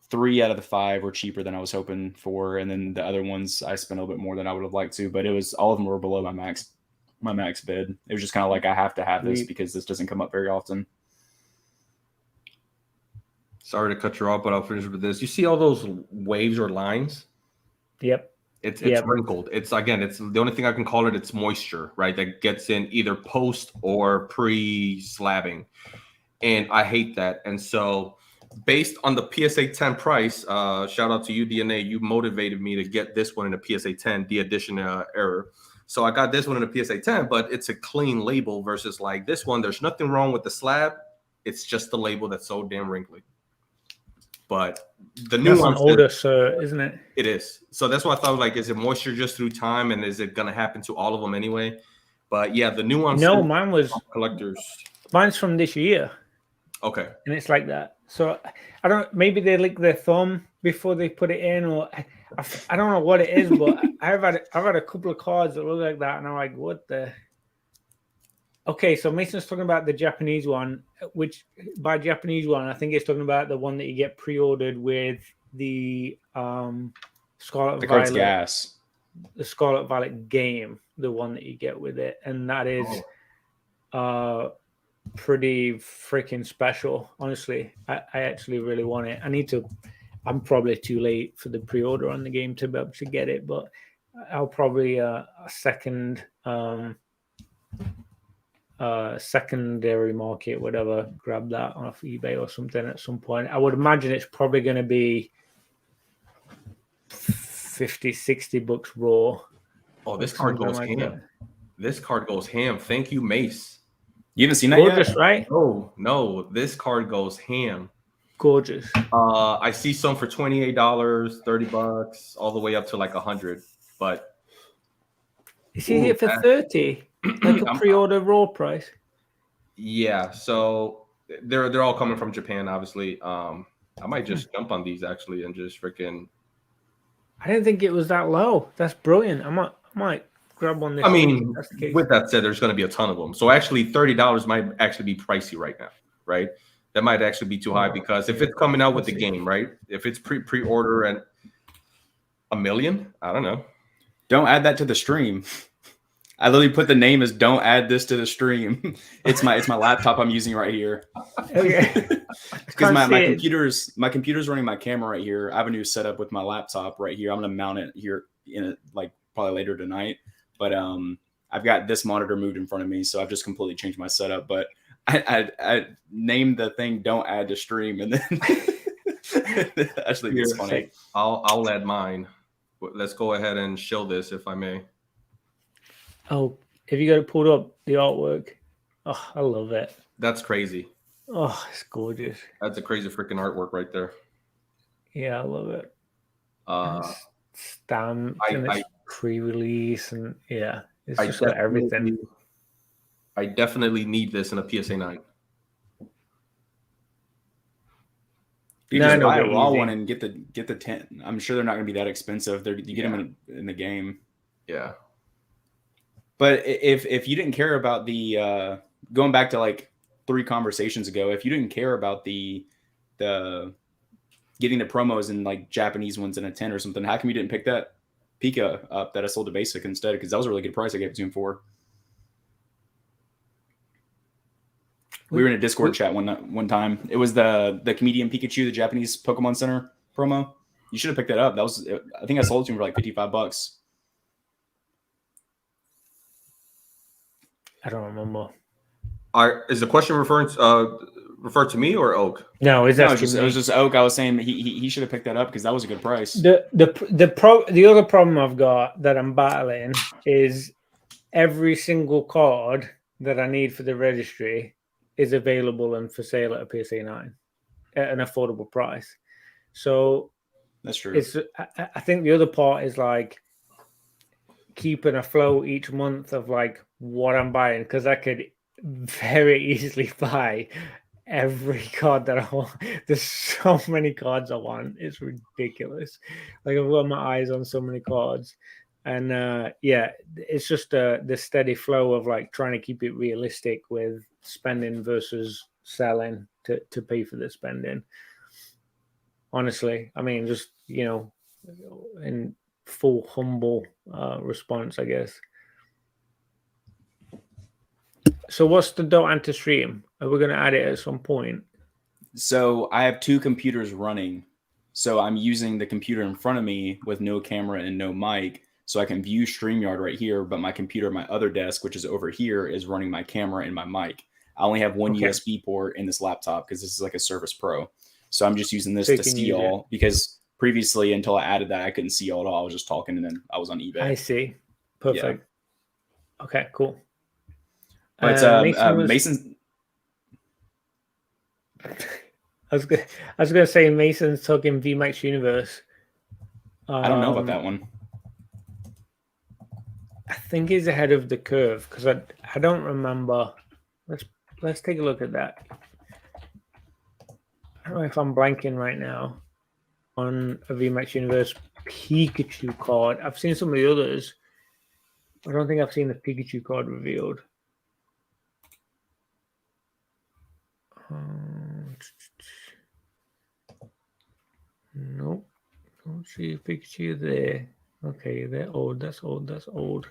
S3: 3 out of the 5 were cheaper than I was hoping for, and then the other ones I spent a little bit more than I would have liked to. But it was all of them were below my max bid. It was just kind of like I have to have this because this doesn't come up very often.
S2: Sorry to cut you off, but I'll finish with this. You see all those waves or lines?
S1: Yep.
S2: It's wrinkled. It's the only thing I can call it. It's moisture, right? That gets in either post or pre-slabbing, and I hate that. And so, based on the PSA 10 price, shout out to you, DNA. You motivated me to get this one in a PSA 10, the addition error. So I got this one in a PSA 10, but it's a clean label versus like this one. There's nothing wrong with the slab. It's just the label that's so damn wrinkly. But the new one
S1: older, so isn't it?
S2: It is. So that's why I thought, like, is it moisture just through time, and is it gonna happen to all of them anyway? But yeah, the new one.
S1: No, mine was
S2: collectors.
S1: Mine's from this year.
S2: Okay.
S1: And it's like that. So I don't. Maybe they lick their thumb before they put it in, or I don't know what it is. But I've had a couple of cards that look like that, and I'm like, what the. Okay, so Mason's talking about the Japanese one, which by Japanese one, I think he's talking about the one that you get pre-ordered with the Scarlet Violet
S3: gas.
S1: The Scarlet Violet game, the one that you get with it, and that is pretty freaking special. Honestly, I actually really want it. I'm probably too late for the pre-order on the game to be able to get it, but I'll probably a secondary market, whatever, grab that off eBay or something at some point. I would imagine it's probably going to be $50-$60 raw.
S2: Oh, this card goes ham. This card goes ham. Thank you, Mace.
S3: You haven't seen that yet?
S1: Right?
S2: No, this card goes ham.
S1: Gorgeous.
S2: I see some for $28, $30, all the way up to like $100. But
S1: you see here for $30, like a pre-order raw price.
S2: Yeah, so they're all coming from Japan, obviously. I might just jump on these actually and just freaking.
S1: I didn't think it was that low. That's brilliant. I might grab one.
S2: I mean, with that said, there's going to be a ton of them. So actually, $30 might actually be pricey right now, right? That might actually be too high because if it's coming out with the game, right? If it's pre-order and $1 million, I don't know.
S3: Don't add that to the stream. I literally put the name as "Don't add this to the stream." It's my laptop I'm using right here.
S1: Okay.
S3: Because my computer's running my camera right here. I have a new setup with my laptop right here. I'm gonna mount it here probably later tonight. But I've got this monitor moved in front of me, so I've just completely changed my setup. But I named the thing "Don't add to stream," and then actually it's funny.
S2: I'll add mine. Let's go ahead and show this, if I may.
S1: Oh, have you got it pulled up, the artwork? Oh, I love it.
S2: That's crazy.
S1: Oh, it's gorgeous.
S2: That's a crazy freaking artwork right there.
S1: Yeah, I love it. Stamped and it's pre-release, and yeah, it's just got everything.
S2: I definitely need this in a PSA 9.
S3: You just buy a raw one and get the 10. I'm sure they're not going to be that expensive. You get them in the game.
S2: Yeah.
S3: But if you didn't care about the going back to like 3 conversations ago, if you didn't care about the getting the promos and like Japanese ones in a 10 or something, how come you didn't pick that Pika up that I sold to Basic instead? Because that was a really good price I gave it to him for. We were in a Discord chat one time. It was the Comedian Pikachu, the Japanese Pokemon Center promo. You should have picked that up. I think I sold it to him for like $55.
S1: I don't remember.
S2: Is the question referred to me or Oak?
S1: No, it was
S3: just Oak. I was saying he should have picked that up because that was a good price.
S1: The other problem I've got that I'm battling is every single card that I need for the registry is available and for sale at a PSA 9 at an affordable price. So
S3: that's true.
S1: I think the other part is like keeping a flow each month of like what I'm buying, because I could very easily buy every card that I want. There's so many cards I want. It's ridiculous. Like I've got my eyes on so many cards. And yeah, it's just the steady flow of like trying to keep it realistic with spending versus selling to pay for the spending. Honestly, I mean, just in full humble response, I guess. So what's the Dotanta stream? Are we going to add it at some point?
S3: So I have two computers running. So I'm using the computer in front of me with no camera and no mic, so I can view StreamYard right here, but my computer at my other desk, which is over here, is running my camera and my mic. I only have one USB port in this laptop because this is like a Surface Pro. So I'm just using this to see y'all, because previously, until I added that, I couldn't see y'all at all. I was just talking and then I was on eBay.
S1: I see. Perfect. Yeah. Okay, cool.
S3: But Mason...
S1: I was gonna say Mason's talking VMAX Universe.
S3: I don't know about that one.
S1: I think he's ahead of the curve because I don't remember. Let's take a look at that. I don't know if I'm blanking right now on a VMAX Universe Pikachu card. I've seen some of the others. I don't think I've seen the Pikachu card revealed. Nope. Don't see Pikachu there. Okay, they're old. That's old. That's old.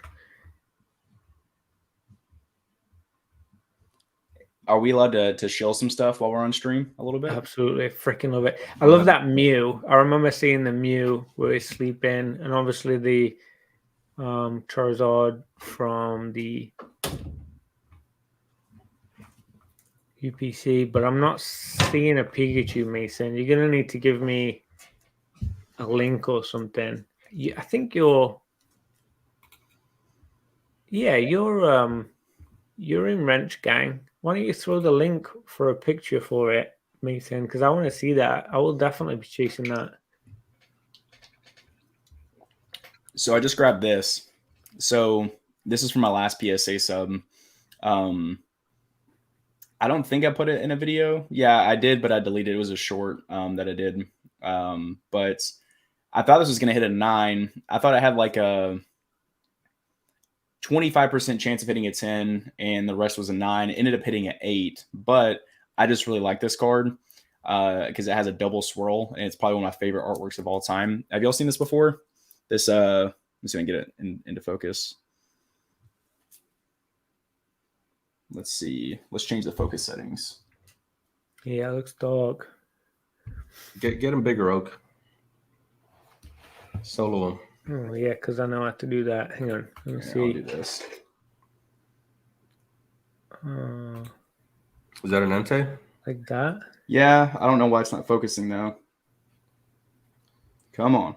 S3: Are we allowed to show some stuff while we're on stream a little bit?
S1: Absolutely. Freaking love it. I love that Mew. I remember seeing the Mew where he's sleeping, and obviously the Charizard from the UPC, but I'm not seeing a Pikachu, Mason. You're going to need to give me a link or something. I think you're in Wrench Gang. Why don't you throw the link for a picture for it, Mason? Because I want to see that. I will definitely be chasing that.
S3: So I just grabbed this. So this is from my last PSA sub. I don't think I put it in a video. Yeah, I did, but I deleted it. It was a short that I did. But I thought this was going to hit a 9. I thought I had like a 25% chance of hitting a 10, and the rest was a 9. It ended up hitting an 8. But I just really like this card because it has a double swirl, and it's probably one of my favorite artworks of all time. Have y'all seen this before? This, I'm just going to get it into focus. Let's see. Let's change the focus settings.
S1: Yeah, it looks dark.
S2: Get him bigger, Oak. Solo him.
S1: Oh, yeah, because I know how to do that. Hang on. Let me see.
S3: I'll do this.
S2: Is that an Entei?
S1: Like that?
S3: Yeah, I don't know why it's not focusing, though. Come on.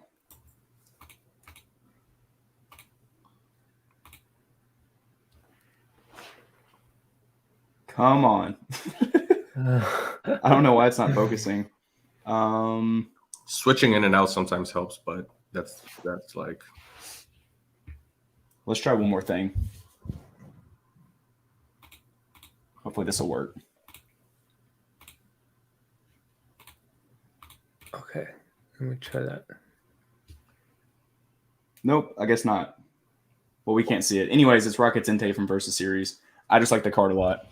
S3: Come on. I don't know why it's not focusing.
S2: Switching in and out sometimes helps, but that's like...
S3: Let's try one more thing. Hopefully this will work.
S1: Okay, let me try that.
S3: Nope, I guess not. Well, we can't see it. Anyways, it's Rocket Entei from Versus Series. I just like the card a lot.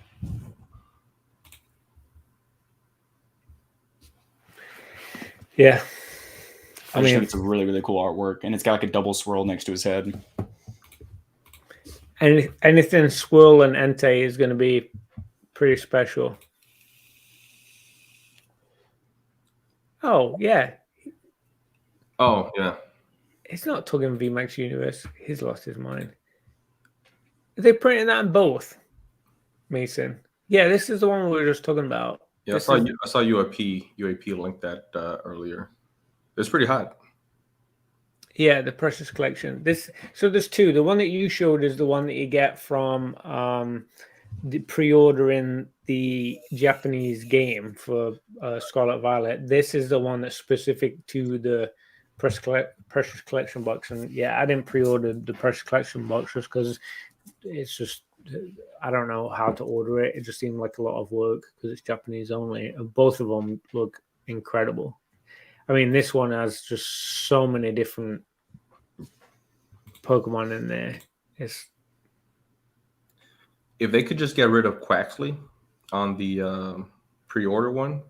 S1: Yeah.
S3: I mean, think it's a really, really cool artwork, and it's got like a double swirl next to his head.
S1: And anything swirl and Entei is going to be pretty special. Oh, yeah.
S2: Oh, yeah.
S1: It's not Tuggin VMAX Universe. He's lost his mind. Are they printing that in both, Mason? Yeah, this is the one we were just talking about.
S2: Yeah, I saw UAP link that earlier. It's pretty hot.
S1: Yeah, the Precious Collection. So there's two. The one that you showed is the one that you get from the pre-ordering the Japanese game for Scarlet Violet. This is the one that's specific to the Precious Collection box. And yeah, I didn't pre-order the Precious Collection box just because it's just, I don't know how to order it. It just seemed like a lot of work because it's Japanese only. And both of them look incredible. I mean, this one has just so many different Pokemon in there. It's
S2: If they could just get rid of Quaxley on the pre-order one,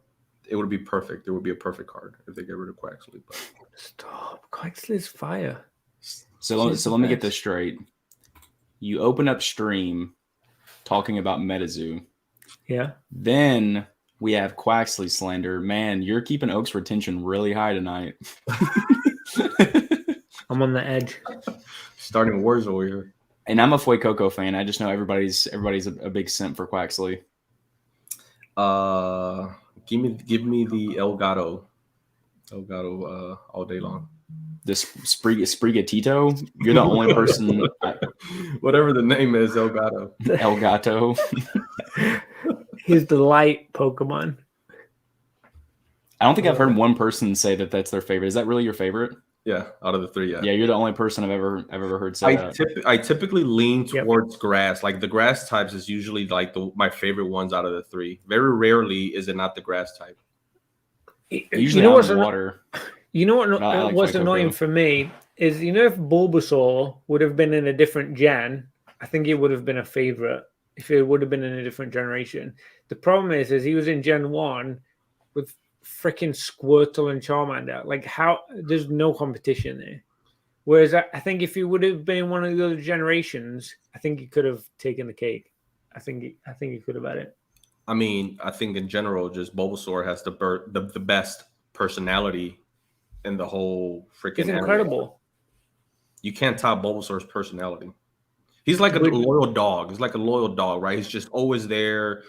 S2: it would be perfect. It would be a perfect card if they get rid of Quaxley. But
S1: stop. Quaxley's fire.
S3: So let me get this straight. You open up stream talking about MetaZoo.
S1: Yeah.
S3: Then we have Quaxley slander. Man, you're keeping Oak's retention really high tonight.
S1: I'm on the edge.
S2: starting wars over here.
S3: And I'm a Fuecoco fan. I just know everybody's a big simp for Quaxley.
S2: Give me the Elgato all day long.
S3: This Sprigatito, you're the only person.
S2: Whatever the name is, Elgato.
S3: Elgato.
S1: He's the light Pokemon.
S3: I don't think I've heard one person say that that's their favorite. Is that really your favorite?
S2: Yeah, out of the three, yeah.
S3: Yeah, you're the only person I've ever heard say that.
S2: I typically lean towards grass. Like the grass types is usually like my favorite ones out of the three. Very rarely is it not the grass type.
S3: Usually, you know what's
S1: water. You know what what's annoying for me is, if Bulbasaur would have been in a different gen, I think it would have been a favorite if it would have been in a different generation. The problem is he was in Gen 1 with freaking Squirtle and Charmander. Like, how there's no competition there. Whereas I think if he would have been one of the other generations, I think he could have taken the cake. I think he could have had it.
S2: I mean, I think in general, just Bulbasaur has the best personality in the whole freaking.
S1: It's incredible.
S2: Anime. You can't top Bulbasaur's personality. He's like a loyal dog. He's like a loyal dog, right? He's just always there.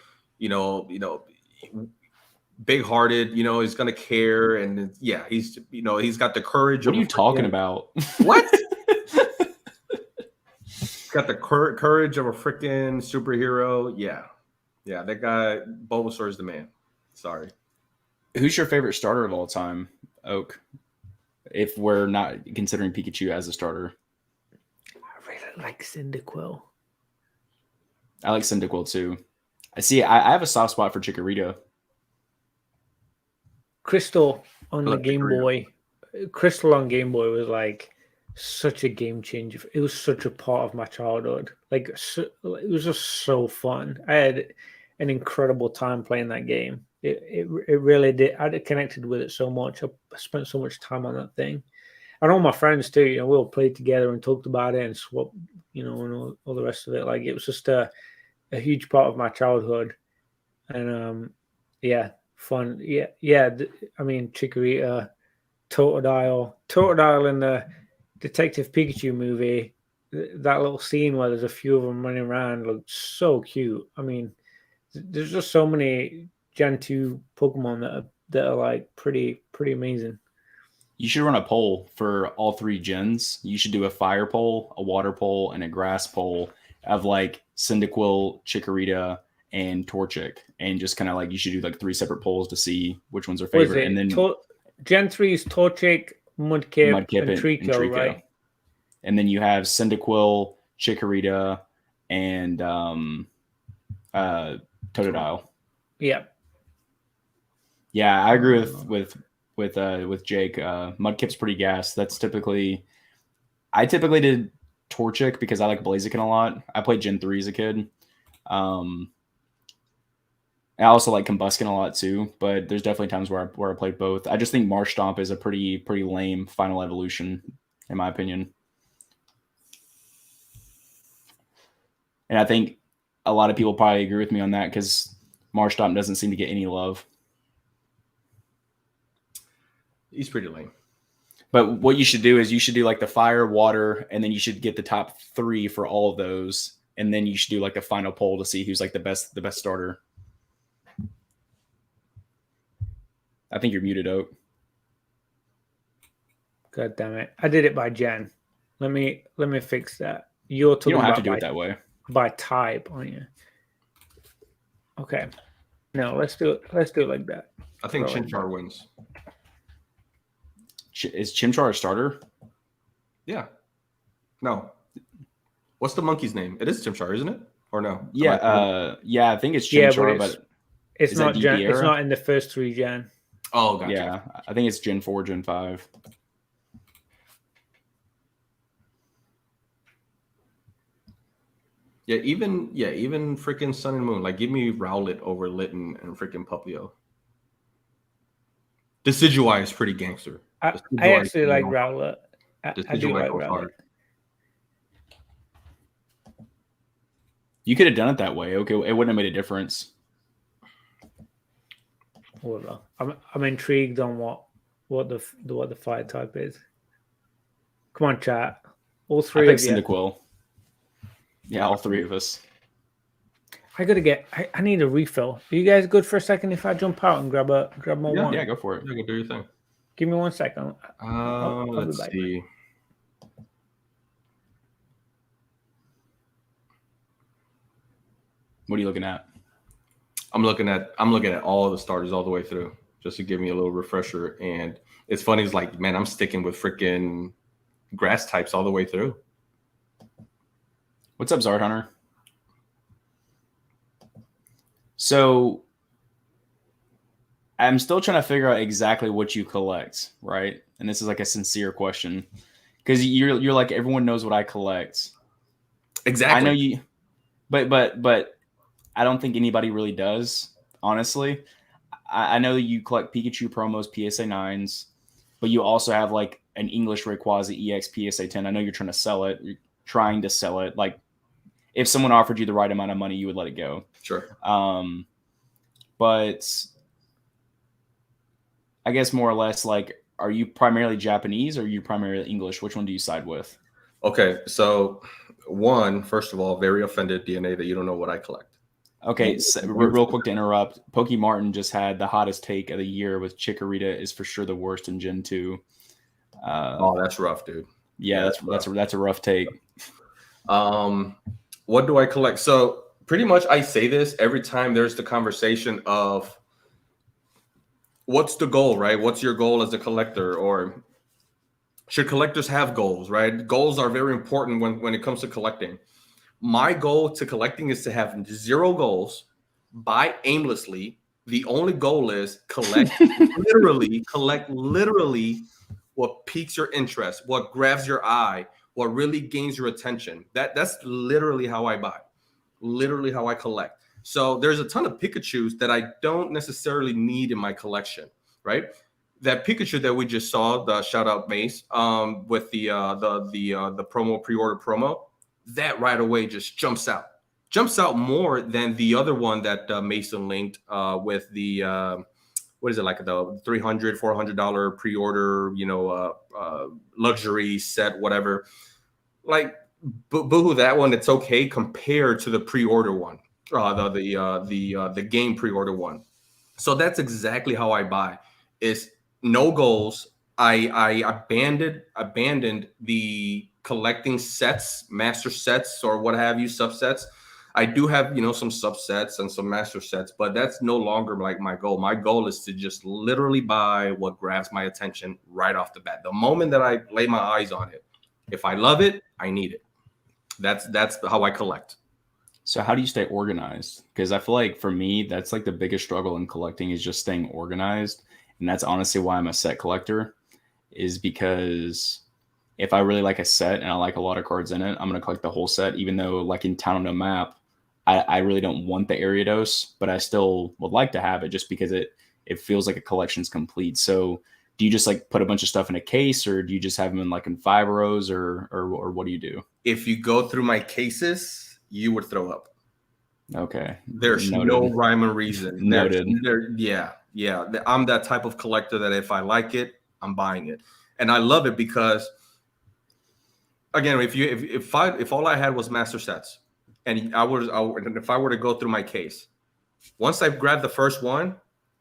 S2: Big-hearted. He's gonna care, and he's he's got the courage.
S3: What are you talking about?
S2: What? Got the courage of a freaking superhero. Yeah, that guy Bulbasaur is the man. Sorry.
S3: Who's your favorite starter of all time, Oak? If we're not considering Pikachu as a starter.
S1: I really like Cyndaquil.
S3: I like Cyndaquil too. I have a soft spot for Chikorita.
S1: Crystal on the Game Boy. Crystal on Game Boy was like such a game changer. It was such a part of my childhood. Like, it was just so fun. I had an incredible time playing that game. It really did. I connected with it so much. I spent so much time on that thing. And all my friends too. We all played together and talked about it and swapped, and all the rest of it. Like, it was just a huge part of my childhood. And fun. I mean, Chikorita, Totodile in the Detective Pikachu movie. That little scene where there's a few of them running around looked so cute. I mean, there's just so many Gen 2 Pokemon that are like pretty amazing.
S3: You should run a poll for all three gens. You should do a fire poll, a water poll, and a grass poll of like Cyndaquil, Chikorita, and Torchic, and just kind of like you should do like 3 separate polls to see which one's their favorite. And then
S1: Gen 3 is Torchic, Mudkip, and Trico, right?
S3: And then you have Cyndaquil, Chikorita, and Totodile.
S1: Yeah.
S3: Yeah, I agree with Jake. Mudkip's pretty gas. I typically did Torchic because I like Blaziken a lot. I played Gen 3 as a kid. I also like Combusken a lot too, but there's definitely times where I played both. I just think Marshtomp is a pretty lame final evolution, in my opinion. And I think a lot of people probably agree with me on that because Marshtomp doesn't seem to get any love.
S2: He's pretty lame.
S3: But what you should do is you should do like the fire, water, and then you should get the top 3 for all of those. And then you should do like a final poll to see who's like the best starter. I think you're muted, Oak.
S1: God damn it. I did it by gen. Let me fix that. You don't
S3: have to do it that way.
S1: By type, aren't you? Okay. No, let's do it like that.
S2: I think Chimchar wins.
S3: Is Chimchar a starter?
S2: Yeah. No. What's the monkey's name? It is Chimchar, isn't it? Or no?
S3: Yeah. I think it's Chimchar,
S1: but it's not gen. It's not in the first 3 gen.
S2: Oh, gotcha.
S3: Yeah, I think it's Gen 4, Gen 5.
S2: even freaking Sun and Moon. Like, give me Rowlet over Litten and freaking Puplio. Decidueye is pretty gangster.
S1: I
S2: Decidueye
S1: actually
S2: is
S1: like
S2: no-
S1: Rowlet. I do
S2: Decidueye
S1: like
S2: goes
S1: Rowlet.
S2: hard.
S3: You could have done it that way. Okay, it wouldn't have made a difference.
S1: Hold on. I'm intrigued on what the fire type is. Come on, chat. All
S3: I
S1: three
S3: picked
S1: of you.
S3: Cyndaquil. Yeah, all three of us.
S1: I gotta get. I need a refill. Are you guys good for a second if I jump out and grab more wine?
S3: Yeah, go for it.
S2: You can do your thing.
S1: Give me 1 second. I'll be
S2: Let's
S1: back.
S2: see.
S3: What are you looking at?
S2: I'm looking at all the starters all the way through, just to give me a little refresher. And it's funny, it's like, man, I'm sticking with freaking grass types all the way through.
S3: What's up, Zard Hunter? So I'm still trying to figure out exactly what you collect, right? And this is like a sincere question, because you're like, everyone knows what I collect.
S2: Exactly.
S3: I know you, but I don't think anybody really does, honestly. I know that you collect Pikachu promos, PSA 9s, but you also have like an English Rayquaza EX PSA 10. I know you're trying to sell it. You're trying to sell it. Like, if someone offered you the right amount of money, you would let it go.
S2: Sure.
S3: But I guess more or less, like, are you primarily Japanese or are you primarily English? Which one do you side with?
S2: Okay, so first of all, very offended, DNA, that you don't know what I collect.
S3: Okay, so real quick to interrupt. Pokey Martin just had the hottest take of the year with Chikorita is for sure the worst in Gen 2.
S2: Oh, that's rough, dude.
S3: Yeah, that's a rough take.
S2: What do I collect? So pretty much I say this every time there's the conversation of what's the goal, right? What's your goal as a collector? Or should collectors have goals, right? Goals are very important when it comes to collecting. My goal to collecting is to have 0 goals, buy aimlessly. The only goal is collect literally what piques your interest, what grabs your eye, what really gains your attention. That's literally how I buy, literally how I collect. So there's a ton of Pikachus that I don't necessarily need in my collection, right? That Pikachu that we just saw, the shout out Mace, with the promo pre-order promo, that right away just jumps out more than the other one that Mason linked with the what is it, like the $300-$400 pre-order, luxury set, whatever. Like, boohoo that one. It's okay compared to the pre-order one, the game pre-order one. So that's exactly how I buy. Is no goals. I abandoned the collecting sets, master sets, or what have you, subsets. I do have, some subsets and some master sets, but that's no longer like my goal. My goal is to just literally buy what grabs my attention right off the bat. The moment that I lay my eyes on it, if I love it, I need it. That's how I collect.
S3: So how do you stay organized? Because I feel like for me, that's like the biggest struggle in collecting is just staying organized. And that's honestly why I'm a set collector, is because if I really like a set and I like a lot of cards in it, I'm going to collect the whole set, even though like in Town of No Map, I really don't want the Ariados, but I still would like to have it just because it feels like a collection's complete. So do you just like put a bunch of stuff in a case, or do you just have them in like in 5 rows, or what do you do?
S2: If you go through my cases, you would throw up.
S3: Okay.
S2: There's
S3: Noted.
S2: no rhyme or reason.
S3: Noted.
S2: Yeah. I'm that type of collector that if I like it, I'm buying it. And I love it because, again, if all I had was master sets, and if I were to go through my case, once I've grabbed the first one,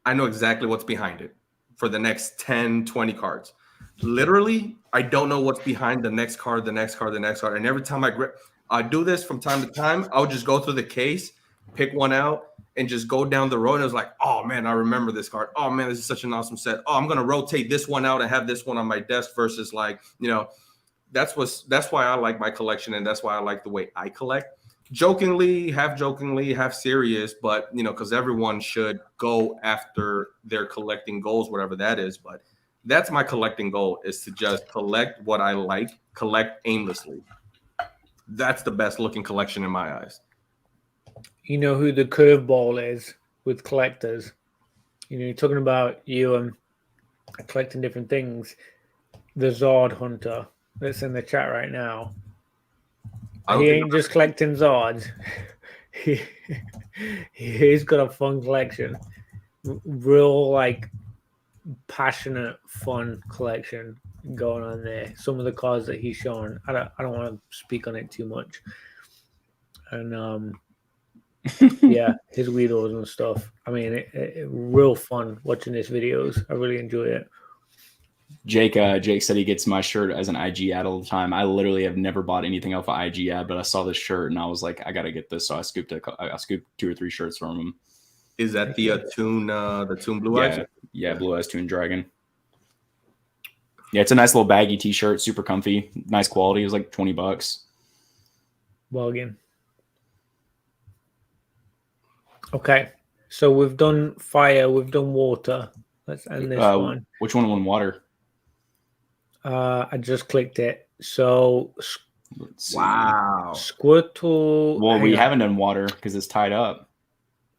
S2: I know exactly what's behind it for the next 10, 20 cards. Literally, I don't know what's behind the next card, the next card, the next card. And every time I do this from time to time, I'll just go through the case, pick one out, and just go down the road. And it was like, oh man, I remember this card. Oh man, this is such an awesome set. Oh, I'm gonna rotate this one out and have this one on my desk versus like, that's why I like my collection, and that's why I like the way I collect. Jokingly, half serious, but because everyone should go after their collecting goals, whatever that is. But that's my collecting goal, is to just collect what I like, collect aimlessly. that's the best looking collection in my eyes.
S1: You know who the curveball is with collectors? You know, you're talking about you collecting different things. The Zord Hunter that's in the chat right now. He ain't just collecting Zords. He's got a fun collection. Real, like, passionate, fun collection going on there. Some of the cards that he's showing, I don't want to speak on it too much. And yeah, his Weirdos and stuff. I mean, it real fun watching his videos. I really enjoy it.
S3: Jake said he gets my shirt as an IG ad all the time. I literally have never bought anything off an IG ad, but I saw this shirt and I was like, I gotta get this. So I scooped 2 or 3 shirts from him.
S2: Is that the Toon Blue Eyes?
S3: Yeah, Blue Eyes Toon Dragon. Yeah, it's a nice little baggy t-shirt, super comfy, nice quality. It was like $20.
S1: Well, again. Okay, so we've done fire, we've done water. Let's end this one.
S3: Which one won water?
S1: I just clicked it. So,
S2: wow.
S1: Squirtle.
S3: Well, we haven't done water because it's tied up.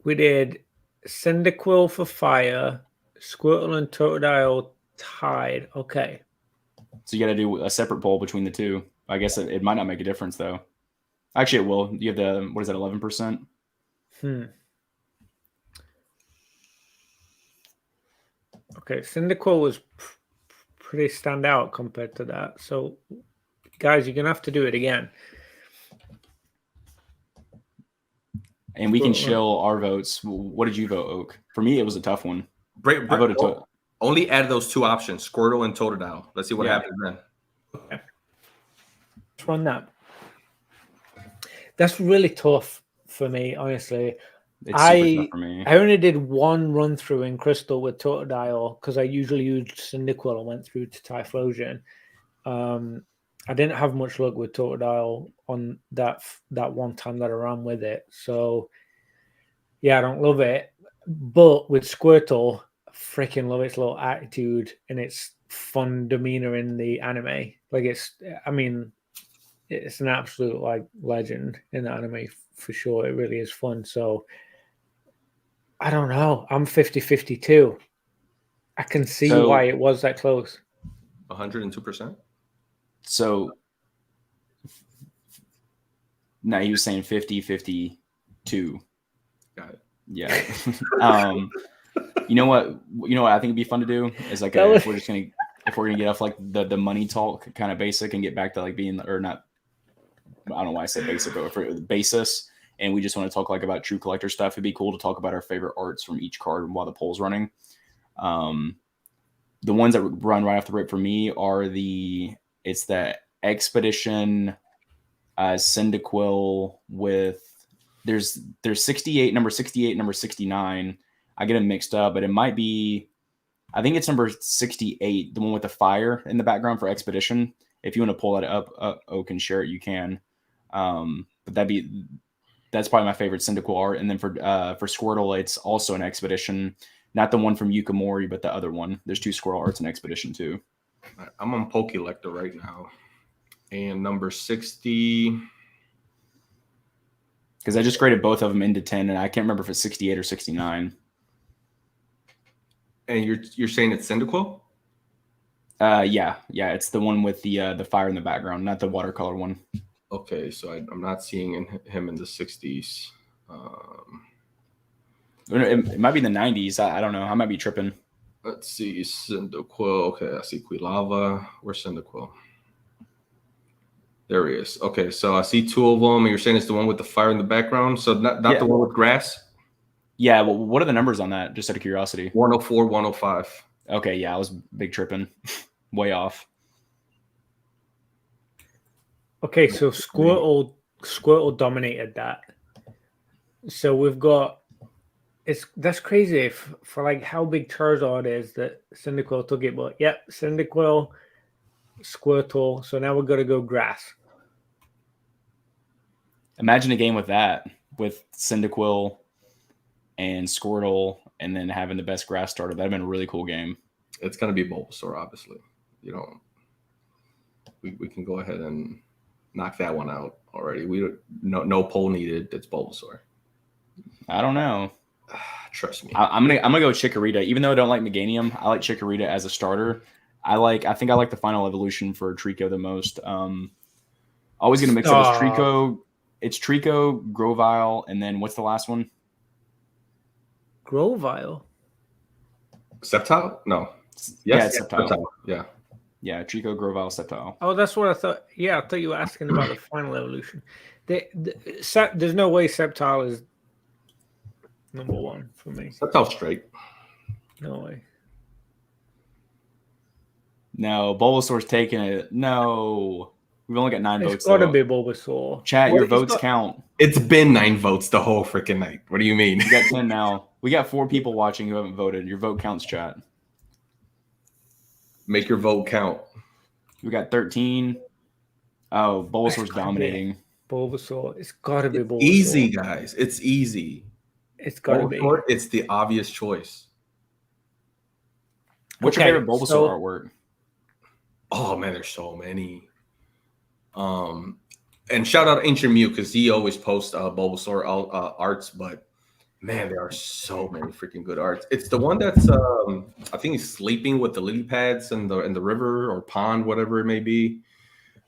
S1: We did Cyndaquil for fire, Squirtle and Totodile tied. Okay.
S3: So you got to do a separate poll between the two. I guess it might not make a difference, though. Actually, it will. You have the, what is that, 11%?
S1: Okay, Cyndaquil was pretty stand out compared to that. So, guys, you're going to have to do it again.
S3: And we can show our votes. What did you vote, Oak? For me, it was a tough one.
S2: I voted only add those 2 options, Squirtle and Totodile. Let's see what happens then.
S1: Okay. Let's run that. That's really tough for me, honestly.
S3: It's super tough for me.
S1: I only did one run through in Crystal with Totodile because I usually used Cyndaquil and went through to Typhlosion. I didn't have much luck with Totodile on that one time that I ran with it. So, yeah, I don't love it. But with Squirtle, I freaking love its little attitude and its fun demeanor in the anime. Like, it's an absolute, like, legend in the anime for sure. It really is fun. So, I don't know. I'm 50-50 too. I can see why it was that close.
S2: 102%?
S3: So now he was saying 50-52.
S2: Got it.
S3: Yeah. You know what I think it'd be fun to do is like if we're gonna get off like the money talk kind of basic and get back to like being, or not, I don't know why I said basic, but for basis, and we just want to talk like about true collector stuff. It'd be cool to talk about our favorite arts from each card while the poll's running. The ones that run right off the rip for me are it's the Expedition Cyndaquil with there's 68, number 68, number 69. I get them mixed up, but it might be, I think it's number 68, the one with the fire in the background for Expedition. If you want to pull that up, Oak, and share it, you can. But that's probably my favorite Cyndaquil art. And then for Squirtle, it's also an Expedition, not the one from Yukimori, but the other one. There's 2 Squirtle arts in Expedition too.
S2: I'm on Pokelector right now, and number 60.
S3: Because I just graded both of them into 10, and I can't remember if it's 68 or 69.
S2: And you're saying it's Cyndaquil?
S3: Yeah, it's the one with the fire in the background, not the watercolor one.
S2: Okay, so I'm not seeing him in the 60s.
S3: It might be the 90s. I don't know. I might be tripping.
S2: Let's see, Cyndaquil. Okay, I see Quilava. Where's Cyndaquil? There he is. Okay, so I see 2 of them. And you're saying it's the one with the fire in the background? So not the one with grass?
S3: Yeah, well, what are the numbers on that? Just out of curiosity.
S2: 104, 105.
S3: Okay, yeah, I was big tripping. Way off.
S1: Okay, so Squirtle dominated that. So we've got that's crazy for like how big Charizard is that Cyndaquil took it, but yep, Cyndaquil, Squirtle. So now we're gonna go grass.
S3: Imagine a game with that, with Cyndaquil and Squirtle, and then having the best grass starter. That'd have been a really cool game.
S2: It's gonna be Bulbasaur, obviously. We can go ahead and Knock that one out already. No poll needed. It's Bulbasaur.
S3: I don't know.
S2: Trust me.
S3: I'm gonna go Chikorita. Even though I don't like Meganium, I like Chikorita as a starter. I think I like the final evolution for Trico the most. Always gonna mix up as Trico. It's Trico, Grovyle, and then what's the last one?
S1: Grovyle.
S2: Sceptile? No.
S3: Yeah, it's Sceptile.
S2: Yeah.
S3: Yeah, Trico, Grovyle, Sceptile.
S1: Oh, that's what I thought. Yeah, I thought you were asking about the final evolution. There's no way Sceptile is number one for me.
S2: Sceptile's straight.
S1: No way.
S3: No, Bulbasaur's taking it. No. We've only got 9 votes.
S1: It's got to be Bulbasaur.
S3: Chat, your votes count.
S2: It's been 9 votes the whole freaking night. What do you mean?
S3: We got 10 now. We got 4 people watching who haven't voted. Your vote counts, chat.
S2: Make your vote count.
S3: We got 13. Oh, Bulbasaur's dominating.
S1: Bulbasaur. It's got to be Bulbasaur.
S2: Easy, guys. It's easy.
S1: It's got to be.
S2: It's the obvious choice.
S3: What's your favorite Bulbasaur artwork?
S2: Oh, man, there's so many. And shout out Ancient Mew because he always posts Bulbasaur arts, but man, there are so many freaking good arts. It's the one that's I think he's sleeping with the lily pads in the river or pond, whatever it may be.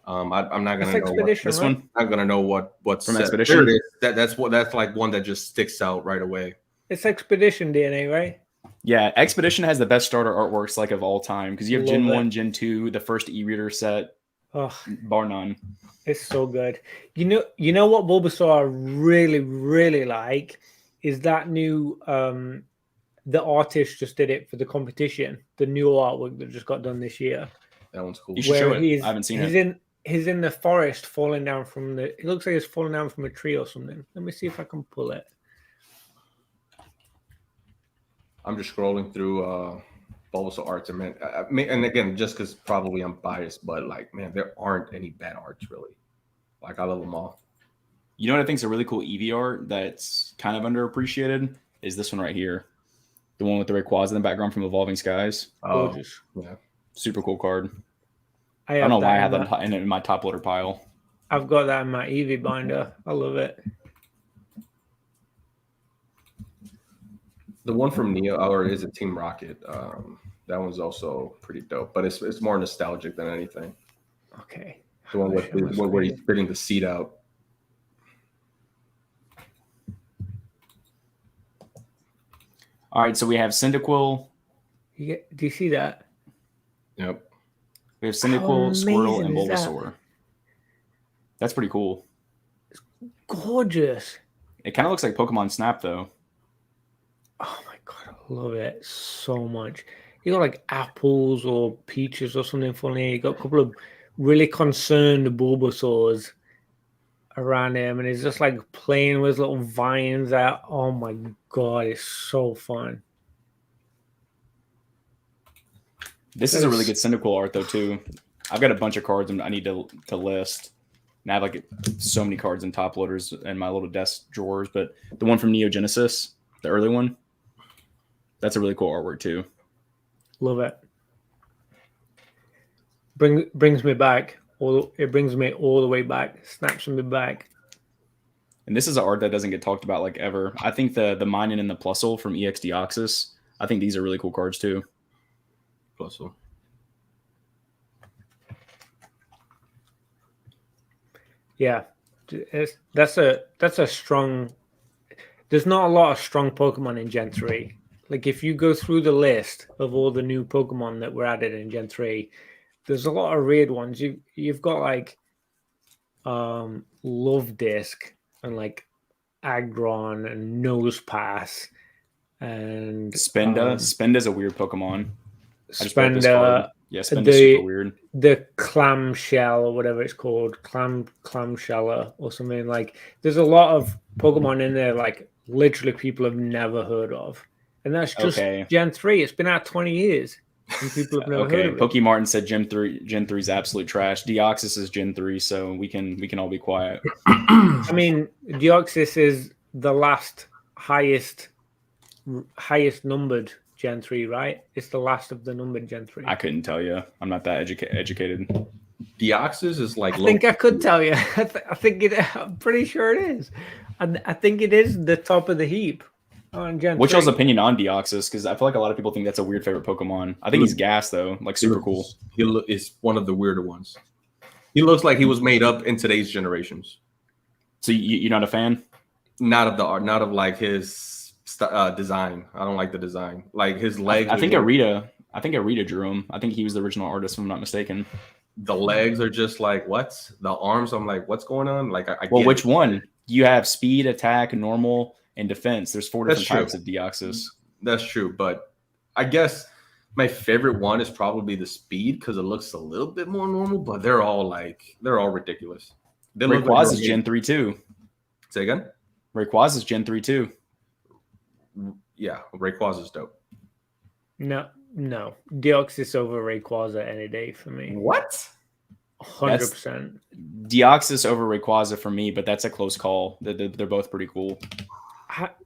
S2: I'm not gonna know
S3: this one.
S2: I'm gonna know what's
S3: from Expedition.
S2: There it is. That's like one that just sticks out right away.
S1: It's Expedition DNA, right?
S3: Yeah, Expedition has the best starter artworks like of all time because you have Gen 1, Gen 2, the first e-reader set.
S1: Oh,
S3: bar none.
S1: It's so good. You know what Bulbasaur I really, really like is that new the artist just did it for the competition, the new artwork that just got done this year.
S2: That one's cool.
S3: You should show it. I haven't seen it.
S1: He's in the forest falling down from the it looks like he's falling down from a tree or something. Let me see if I can pull it.
S2: I'm just scrolling through Bulbasaur arts, and and again, just because probably I'm biased, but like, man, there aren't any bad arts really. Like, I love them all.
S3: You know what I think is a really cool Eevee art that's kind of underappreciated is this one right here, the one with the Rayquaza in the background from Evolving Skies.
S1: Gorgeous.
S2: Yeah,
S3: super cool card.
S1: I
S3: don't know why I have that in my top loader pile.
S1: I've got that in my Eevee binder. I love it.
S2: The one from Neo, or is it Team Rocket? That one's also pretty dope, but it's more nostalgic than anything.
S1: Okay.
S2: The one where he's spitting the seed out.
S3: All right, so we have Cyndaquil.
S1: Do you see that?
S2: Yep.
S3: We have Cyndaquil, Squirtle, and Bulbasaur. That's pretty cool.
S1: It's gorgeous.
S3: It kind of looks like Pokemon Snap, though.
S1: Oh my god, I love it so much. You got like apples or peaches or something funny. You got a couple of really concerned Bulbasaurs around him, and he's just like playing with little vines out. Oh my god, it's so fun.
S3: This is a really good Cyndaquil art, though, too. I've got a bunch of cards I need to list. And I have like so many cards in top loaders in my little desk drawers, but the one from Neo Genesis, the early one, that's a really cool artwork, too.
S1: Love it. Brings me back. It brings me all the way back. Snaps me back.
S3: And this is an art that doesn't get talked about like ever. I think the Minun and the Plusle from EX Deoxys, I think these are really cool cards too.
S2: Plusle.
S1: Yeah, that's a strong. There's not a lot of strong Pokemon in Gen 3. Like, if you go through the list of all the new Pokemon that were added in Gen 3, there's a lot of weird ones. You've got like Love Disc and like Aggron and Nosepass and
S3: Spinda. Spinda's a weird Pokemon.
S1: Spinda.
S3: Yeah, Spinda's super weird.
S1: The Clamshell or whatever it's called, Clamshella or something. Like, there's a lot of Pokemon in there like literally people have never heard of. And that's just Gen 3. It's been out 20 years. And people have never heard of it.
S3: Pokey Martin said Gen 3 is absolute trash. Deoxys is Gen 3, so we can all be quiet.
S1: I mean, Deoxys is the last highest numbered Gen 3, right? It's the last of the numbered Gen 3.
S3: I couldn't tell you. I'm not that educated.
S2: Deoxys is like
S1: I think I could tell you. I think it. I'm pretty sure it is. I think it is the top of the heap on Gen
S3: What's
S1: 3.
S3: y'all's opinion on Deoxys? Because I feel like a lot of people think that's a weird favorite Pokemon. I think he's gas though, like super cool.
S2: He is one of the weirder ones. He looks like he was made up in today's generations.
S3: So you're not a fan?
S2: Not of the art, not of like his design. I don't like the design. Like his legs.
S3: I think Arita drew him. I think he was the original artist, if I'm not mistaken.
S2: The legs are just like what? The arms, I'm like, what's going on? Like
S3: well, which one? You have speed, attack, normal, and defense. There's 4 different types of Deoxys.
S2: That's true, but I guess my favorite one is probably the speed because it looks a little bit more normal, but they're all ridiculous.
S3: Rayquaza is Gen 3 too.
S2: Say again?
S3: Rayquaza is Gen 3 too.
S2: Yeah, Rayquaza is dope.
S1: No. Deoxys over Rayquaza any day for me.
S2: What?
S1: 100%.
S3: Deoxys over Rayquaza for me, but that's a close call. They're both pretty cool.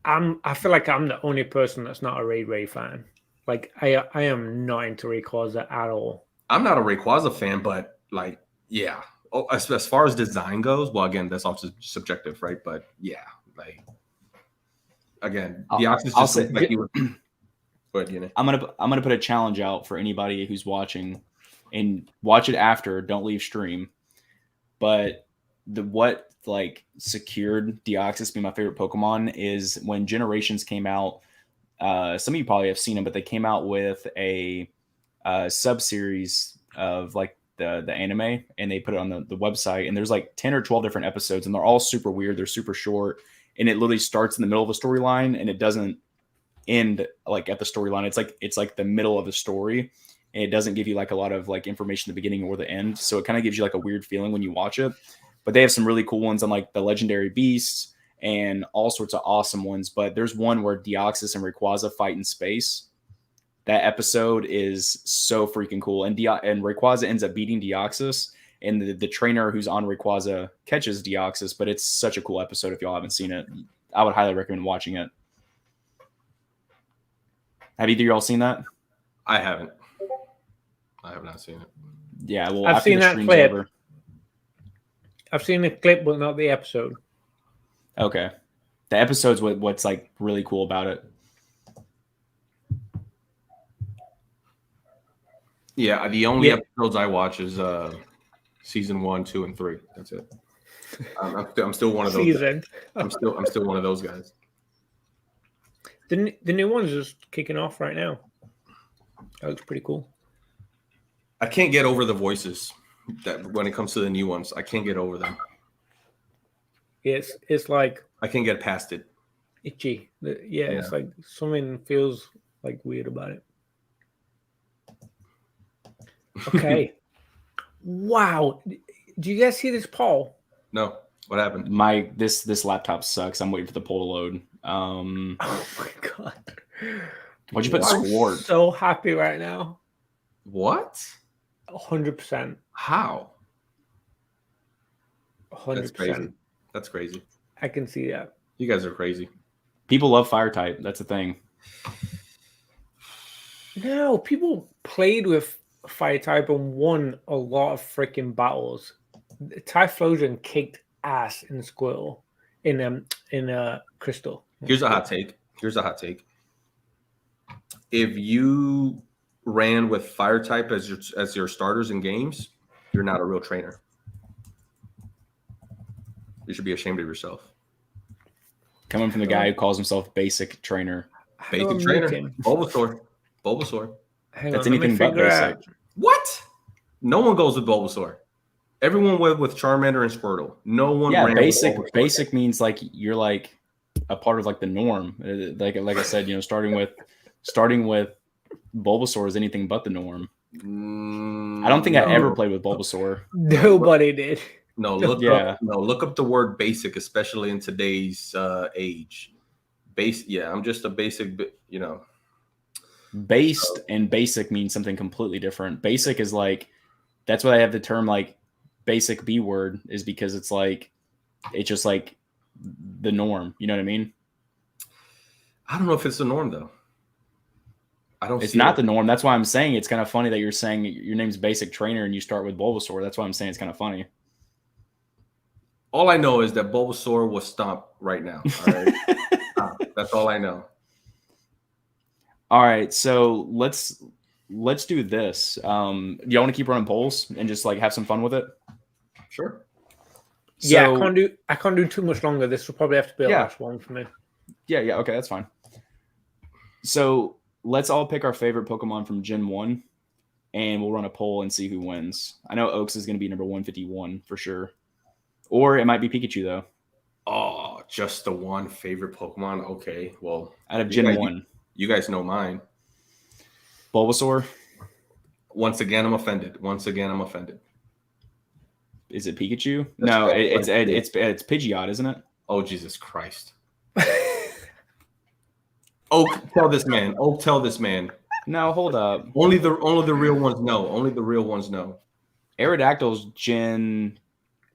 S1: I feel like I'm the only person that's not a Ray fan. Like I am not into Rayquaza at all.
S2: I'm not a Rayquaza fan, but like, yeah. Oh, as far as design goes, well, again, that's also subjective, right? But yeah, like again, Deoxys just looked like he was. Go ahead, Yane.
S3: I'm gonna put a challenge out for anybody who's watching, and watch it after. Don't leave stream. But what secured Deoxys being my favorite Pokemon is when Generations came out. Some of you probably have seen them, but they came out with a sub series of like the anime, and they put it on the website. And there's like 10 or 12 different episodes, and they're all super weird. They're super short, and it literally starts in the middle of a storyline, and it doesn't end like at the storyline. It's like the middle of the story, and it doesn't give you like a lot of like information at the beginning or the end. So it kind of gives you like a weird feeling when you watch it. But they have some really cool ones on like the legendary beasts and all sorts of awesome ones. But there's one where Deoxys and Rayquaza fight in space. That episode is so freaking cool. And Rayquaza ends up beating Deoxys, and the trainer who's on Rayquaza catches Deoxys. But it's such a cool episode. If y'all haven't seen it, I would highly recommend watching it. Have either of y'all seen that?
S2: I haven't. I have not seen it.
S3: Yeah, well,
S1: I've seen that clip.
S3: Over,
S1: I've seen the clip, but not the episode.
S3: Okay. The episode's what's like really cool about it.
S2: Yeah, the only episodes I watch is season 1, 2, and 3. That's it. I'm still one of those. Guys. I'm still one of those guys.
S1: The new one's just kicking off right now. That looks pretty cool.
S2: I can't get over the voices that when it comes to the new ones. I can't get over them.
S1: It's like
S2: I can't get past it.
S1: Itchy. Yeah, it's like something feels like weird about it. Okay. Wow. Do you guys see this poll?
S2: No. What happened?
S3: This laptop sucks. I'm waiting for the poll to load.
S1: Oh my god.
S3: What'd you put scored?
S1: I'm so happy right now.
S2: What?
S1: 100%.
S2: How?
S1: 100%.
S2: That's crazy.
S1: I can see that.
S2: You guys are crazy.
S3: People love fire type. That's the thing.
S1: No, people played with fire type and won a lot of freaking battles. Typhlosion kicked ass in Squirtle in Crystal.
S2: Here's a hot take. If you ran with fire type as your starters in games, you're not a real trainer. You should be ashamed of yourself.
S3: Coming from the guy who calls himself basic trainer.
S2: Basic trainer. Bulbasaur.
S3: That's anything but basic.
S2: What? No one goes with Bulbasaur. Everyone went with Charmander and Squirtle. No one.
S3: Yeah,
S2: ran
S3: basic.
S2: With
S3: basic means like you're like a part of like the norm. Like I said, starting with Bulbasaur is anything but the norm. I don't think I ever played with Bulbasaur.
S1: Nobody did.
S2: No, look up the word basic, especially in today's age. I'm just a basic,
S3: Based and basic means something completely different. Basic is like, that's why I have the term like basic B word, is because it's just like the norm. You know what I mean?
S2: I don't know if it's the norm though. I don't.
S3: It's
S2: see
S3: not
S2: it.
S3: the norm. That's why I'm saying it's kind of funny that you're saying your name's Basic Trainer and you start with Bulbasaur. That's why I'm saying it's kind of funny.
S2: All I know is that Bulbasaur was stomped right now. All right, that's all I know.
S3: All right, so let's do this. Do you want to keep running polls and just like have some fun with it?
S2: Sure.
S1: Yeah,
S3: So,
S1: I can't do too much longer. This will probably have to be the
S3: Yeah.
S1: last one for me.
S3: yeah, okay, that's fine. So let's all pick our favorite Pokemon from Gen 1, and we'll run a poll and see who wins. I know Oaks is going to be number 151 for sure. Or it might be Pikachu, though,
S2: Oh, just the one favorite Pokemon. Okay, well,
S3: out of
S2: you
S3: Gen
S2: guys-
S3: 1.
S2: You guys know mine.
S3: Bulbasaur?
S2: Once again, I'm offended. Once again, I'm offended.
S3: Is it Pikachu?
S2: That's
S3: No,
S2: right.
S3: it's Pidgeot, isn't it?
S2: Oh, Jesus Christ. Oak, tell this man. Oak, tell this man.
S3: No, hold up.
S2: Only the real ones know. Only the real ones know.
S3: Aerodactyl's Gen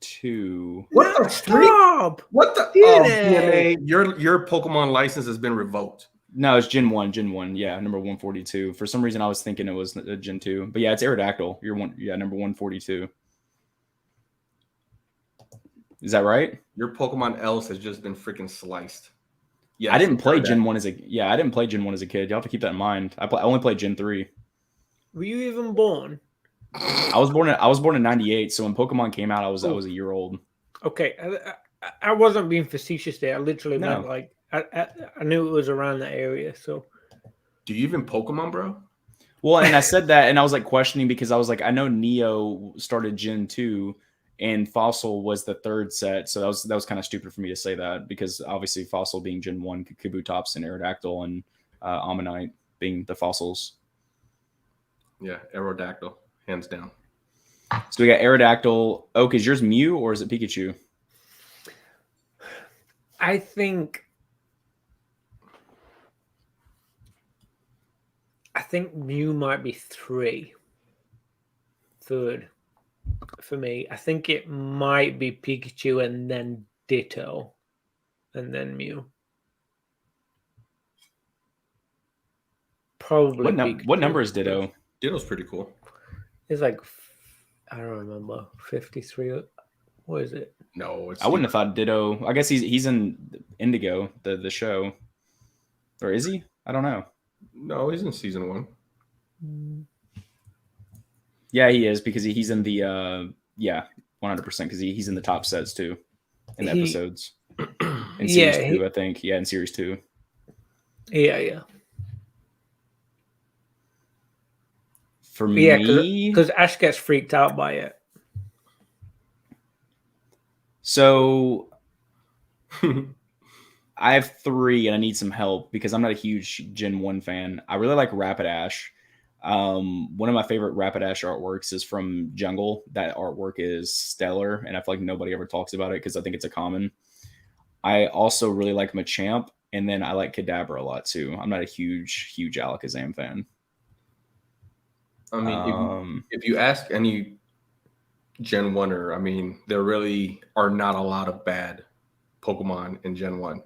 S3: 2.
S2: What the freak?
S1: Stop!
S2: What the
S1: DNA.
S2: Your Pokemon license has been revoked.
S3: No, it's Gen 1. Yeah, number 142. For some reason, I was thinking it was Gen 2. But yeah, it's Aerodactyl. Number 142. Is that right?
S2: Your Pokemon else has just been freaking sliced. Yeah,
S3: I didn't play Gen 1 as a kid. You have to keep that in mind. I only played Gen 3.
S1: Were you even born?
S3: I was born in 98, so when Pokemon came out, I was a year old.
S1: Okay, I wasn't being facetious there. I literally
S3: No.
S1: meant like I knew it was around that area. So
S2: Do you even Pokemon, bro?
S3: Well, and I said that, and I was like questioning because I was like, I know Neo started Gen 2, and Fossil was the third set, so that was kind of stupid for me to say that because obviously Fossil being Gen 1, Kabutops and Aerodactyl, and Ammonite being the fossils.
S2: Yeah, Aerodactyl, hands down.
S3: So we got Aerodactyl. Oak, is yours Mew or is it Pikachu?
S1: I think Mew might be third for me. I think it might be Pikachu and then Ditto and then Mew. Probably.
S3: What number is Ditto?
S2: Ditto's pretty cool.
S1: It's like, I don't remember, 53. What is it?
S2: No, it's
S3: I wouldn't have thought Ditto. I guess he's in Indigo, the show, or is he? I don't know.
S2: No, he's in season 1.
S3: Yeah, he is because he's in the 100% because he's in the top sets too, in the episodes. In series 2, I think. Yeah, in series 2.
S1: Yeah.
S3: For me,
S1: because Ash gets freaked out by it.
S3: So I have 3 and I need some help because I'm not a huge Gen 1 fan. I really like Rapidash. One of my favorite Rapidash artworks is from Jungle. That artwork is stellar, and I feel like nobody ever talks about it because I think it's a common. I also really like Machamp, and then I like Kadabra a lot too. I'm not a huge Alakazam fan.
S2: I mean, if you ask any Gen 1er, I mean, there really are not a lot of bad Pokemon in Gen 1.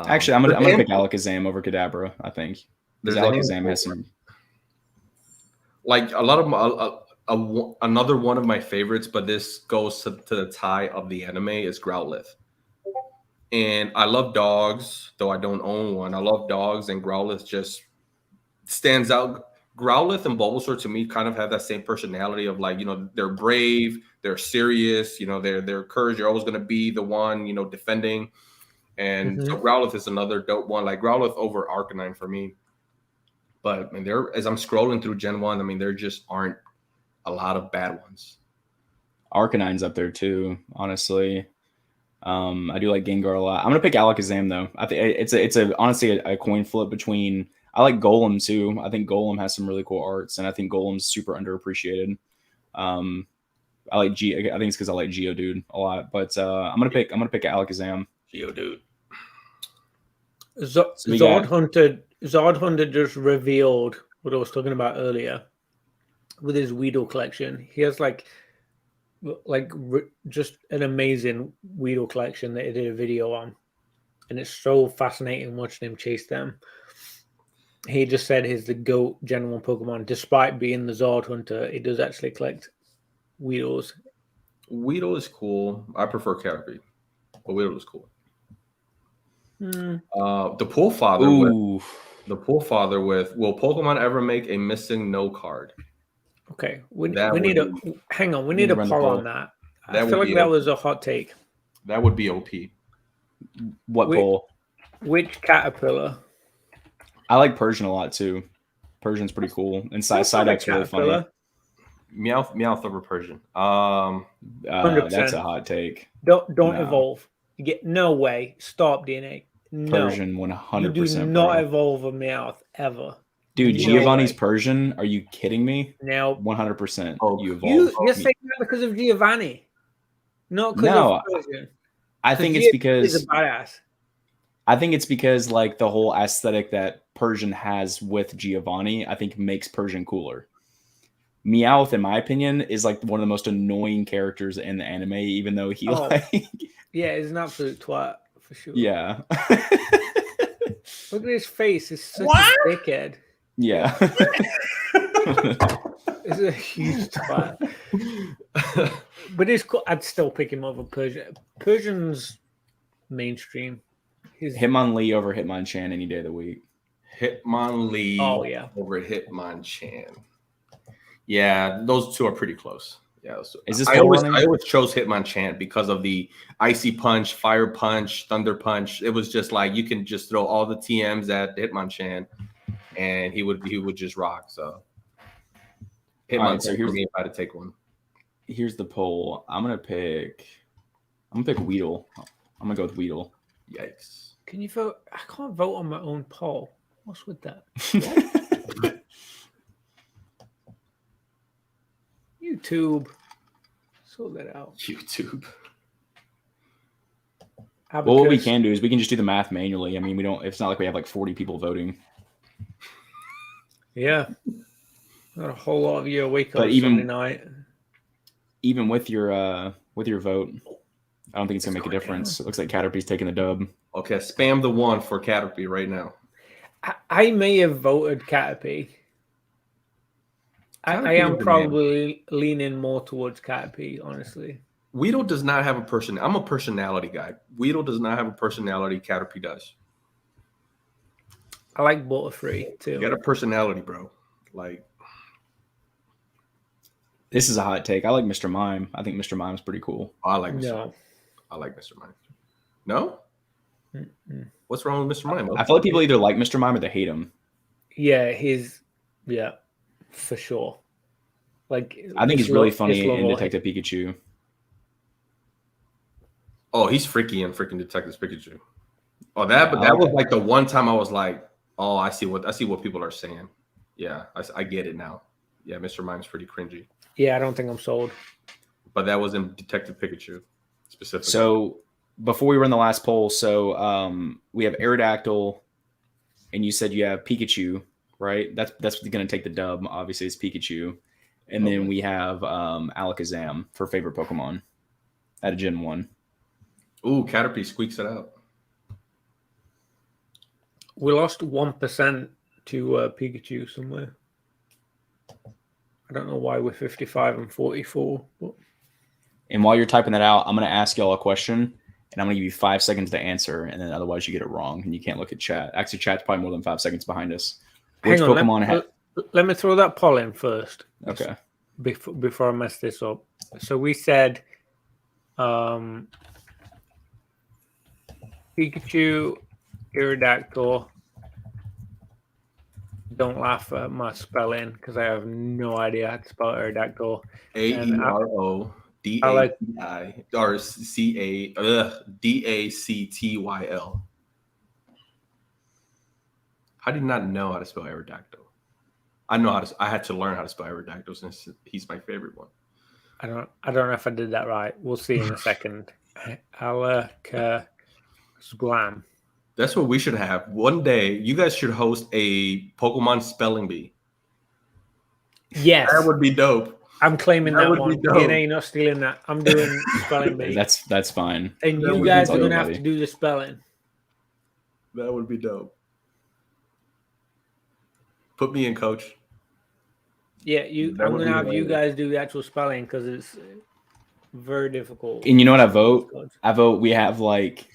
S3: Actually, I'm gonna pick Alakazam over Kadabra. I think because Alakazam has some.
S2: Like a lot of another one of my favorites, but this goes to the tie of the anime is Growlithe. And I love dogs, though I don't own one. I love dogs, and Growlithe just stands out. Growlithe and Bulbasaur to me kind of have that same personality of like, they're brave, they're serious, they're courage. You're always going to be the one, defending. And so Growlithe is another dope one, like Growlithe over Arcanine for me. But as I'm scrolling through Gen 1, I mean, there just aren't a lot of bad ones.
S3: Arcanine's up there too, honestly. I do like Gengar a lot. I'm gonna pick Alakazam though. I think it's honestly a coin flip between. I like Golem too. I think Golem has some really cool arts, and I think Golem's super underappreciated. I like I think it's because I like Geodude a lot, but I'm gonna pick Alakazam.
S2: Geodude.
S1: Zord Hunter just revealed what I was talking about earlier with his Weedle collection. He has just an amazing Weedle collection that he did a video on, and it's so fascinating watching him chase them. He just said he's the GOAT Gen 1 Pokemon. Despite being the Zord Hunter, he does actually collect Weedles.
S2: Weedle is cool. I prefer Caterpie, but Weedle is cool. The Pool Father. The Pool Father with will Pokemon ever make a missing no card?
S1: Okay, we need a hang on. We need a poll on that. I feel like that was a hot take.
S2: That would be OP.
S3: What poll?
S1: Which Caterpillar?
S3: I like Persian a lot too. Persian's pretty cool, and Psyduck's really funny.
S2: Meowth over Persian.
S1: 100%.
S3: That's a hot take.
S1: Don't evolve. You get no way. Stop DNA. No.
S3: Persian 100%.
S1: You do not evolve a Meowth ever.
S3: Dude, Giovanni's Persian? Are you kidding me?
S1: Now
S3: 100%.
S2: You
S3: evolve.
S1: You're saying that because of Giovanni, not because of Persian.
S3: I think it's because
S1: he's a badass.
S3: I think it's because like the whole aesthetic that Persian has with Giovanni, I think makes Persian cooler. Meowth, in my opinion, is like one of the most annoying characters in the anime, even though he
S1: yeah, he's an absolute twat for sure.
S3: Yeah.
S1: Look at his face, he's such a dickhead.
S3: Yeah.
S1: It's a huge twat. But it's cool. I'd still pick him over Persian. Persian's mainstream.
S3: Hitmonlee over Hitmonchan any day of the week.
S2: Hitmonlee over Hitmonchan. Yeah, those two are pretty close. Yeah, I always chose Hitmonchan because of the Icy Punch, Fire Punch, Thunder Punch. It was just like you can just throw all the TMs at Hitmonchan, and he would just rock. So Hitmonchan for me if I had to take one.
S3: Here's the poll. I'm gonna pick Weedle. I'm gonna go with Weedle.
S2: Yikes!
S1: Can you vote? I can't vote on my own poll. What's with that? YouTube. Sort that out.
S2: YouTube.
S3: Well, what we can do is we can just do the math manually. I mean, we don't. It's not like we have like 40 people voting.
S1: Yeah. Not a whole lot of you wake up Sunday night.
S3: Even with your vote, I don't think it's gonna make a difference. It looks like Caterpie's taking the dub.
S2: Okay, spam the one for Caterpie right now.
S1: I may have voted Caterpie. I am probably leaning more towards Caterpie, honestly.
S2: Weedle does not have a person. I'm a personality guy. Weedle does not have a personality. Caterpie does.
S1: I like Butterfree too.
S2: You got a personality, bro. Like,
S3: this is a hot take. I like Mr. Mime. I think Mr. Mime's pretty cool.
S2: I like Mr. Mime. No? Mm-mm. What's wrong with Mr. Mime?
S3: I feel like people either like Mr. Mime or they hate him.
S1: Yeah, for sure. Like,
S3: I think he's really funny in Detective Pikachu.
S2: Oh, he's freaky in freaking Detective Pikachu. Oh, that was like the one time I was like, oh, I see what people are saying. Yeah, I get it now. Yeah, Mr. Mime's pretty cringy.
S1: Yeah, I don't think I'm sold.
S2: But that was in Detective Pikachu specifically.
S3: So before we run the last poll, we have Aerodactyl, and you said you have Pikachu. Right, that's going to take the dub. Obviously, it's Pikachu, and then we have Alakazam for favorite Pokemon at a Gen 1.
S2: Ooh, Caterpie squeaks it out.
S1: We lost 1% to Pikachu somewhere. I don't know why we're 55 and 44. But...
S3: And while you're typing that out, I'm going to ask y'all a question, and I'm going to give you 5 seconds to answer, and then otherwise you get it wrong, and you can't look at chat. Actually, chat's probably more than 5 seconds behind us. Which
S1: Hang on, let me throw that poll in first.
S3: Okay.
S1: Before I mess this up. So we said Pikachu, Aerodactyl. Don't laugh at my spelling because I have no idea how to spell Aerodactyl.
S2: AERODACTI or DACTYL. How do you not know how to spell Aerodactyl? I know how to. I had to learn how to spell Aerodactyl since he's my favorite one.
S1: I don't know if I did that right. We'll see in a second. Alakazam.
S2: That's what we should have. One day, you guys should host a Pokemon spelling bee.
S1: Yes.
S2: That would be dope.
S1: I'm claiming that one. DNA not stealing that. I'm doing spelling bee.
S3: That's fine.
S1: And you guys are going to have to do the spelling.
S2: That would be dope. Put me in, coach.
S1: Yeah,
S2: That
S1: I'm
S2: would
S1: gonna
S2: be
S1: have you
S2: hilarious.
S1: guys do the actual spelling because it's very difficult.
S3: And you know what I vote? I vote we have like,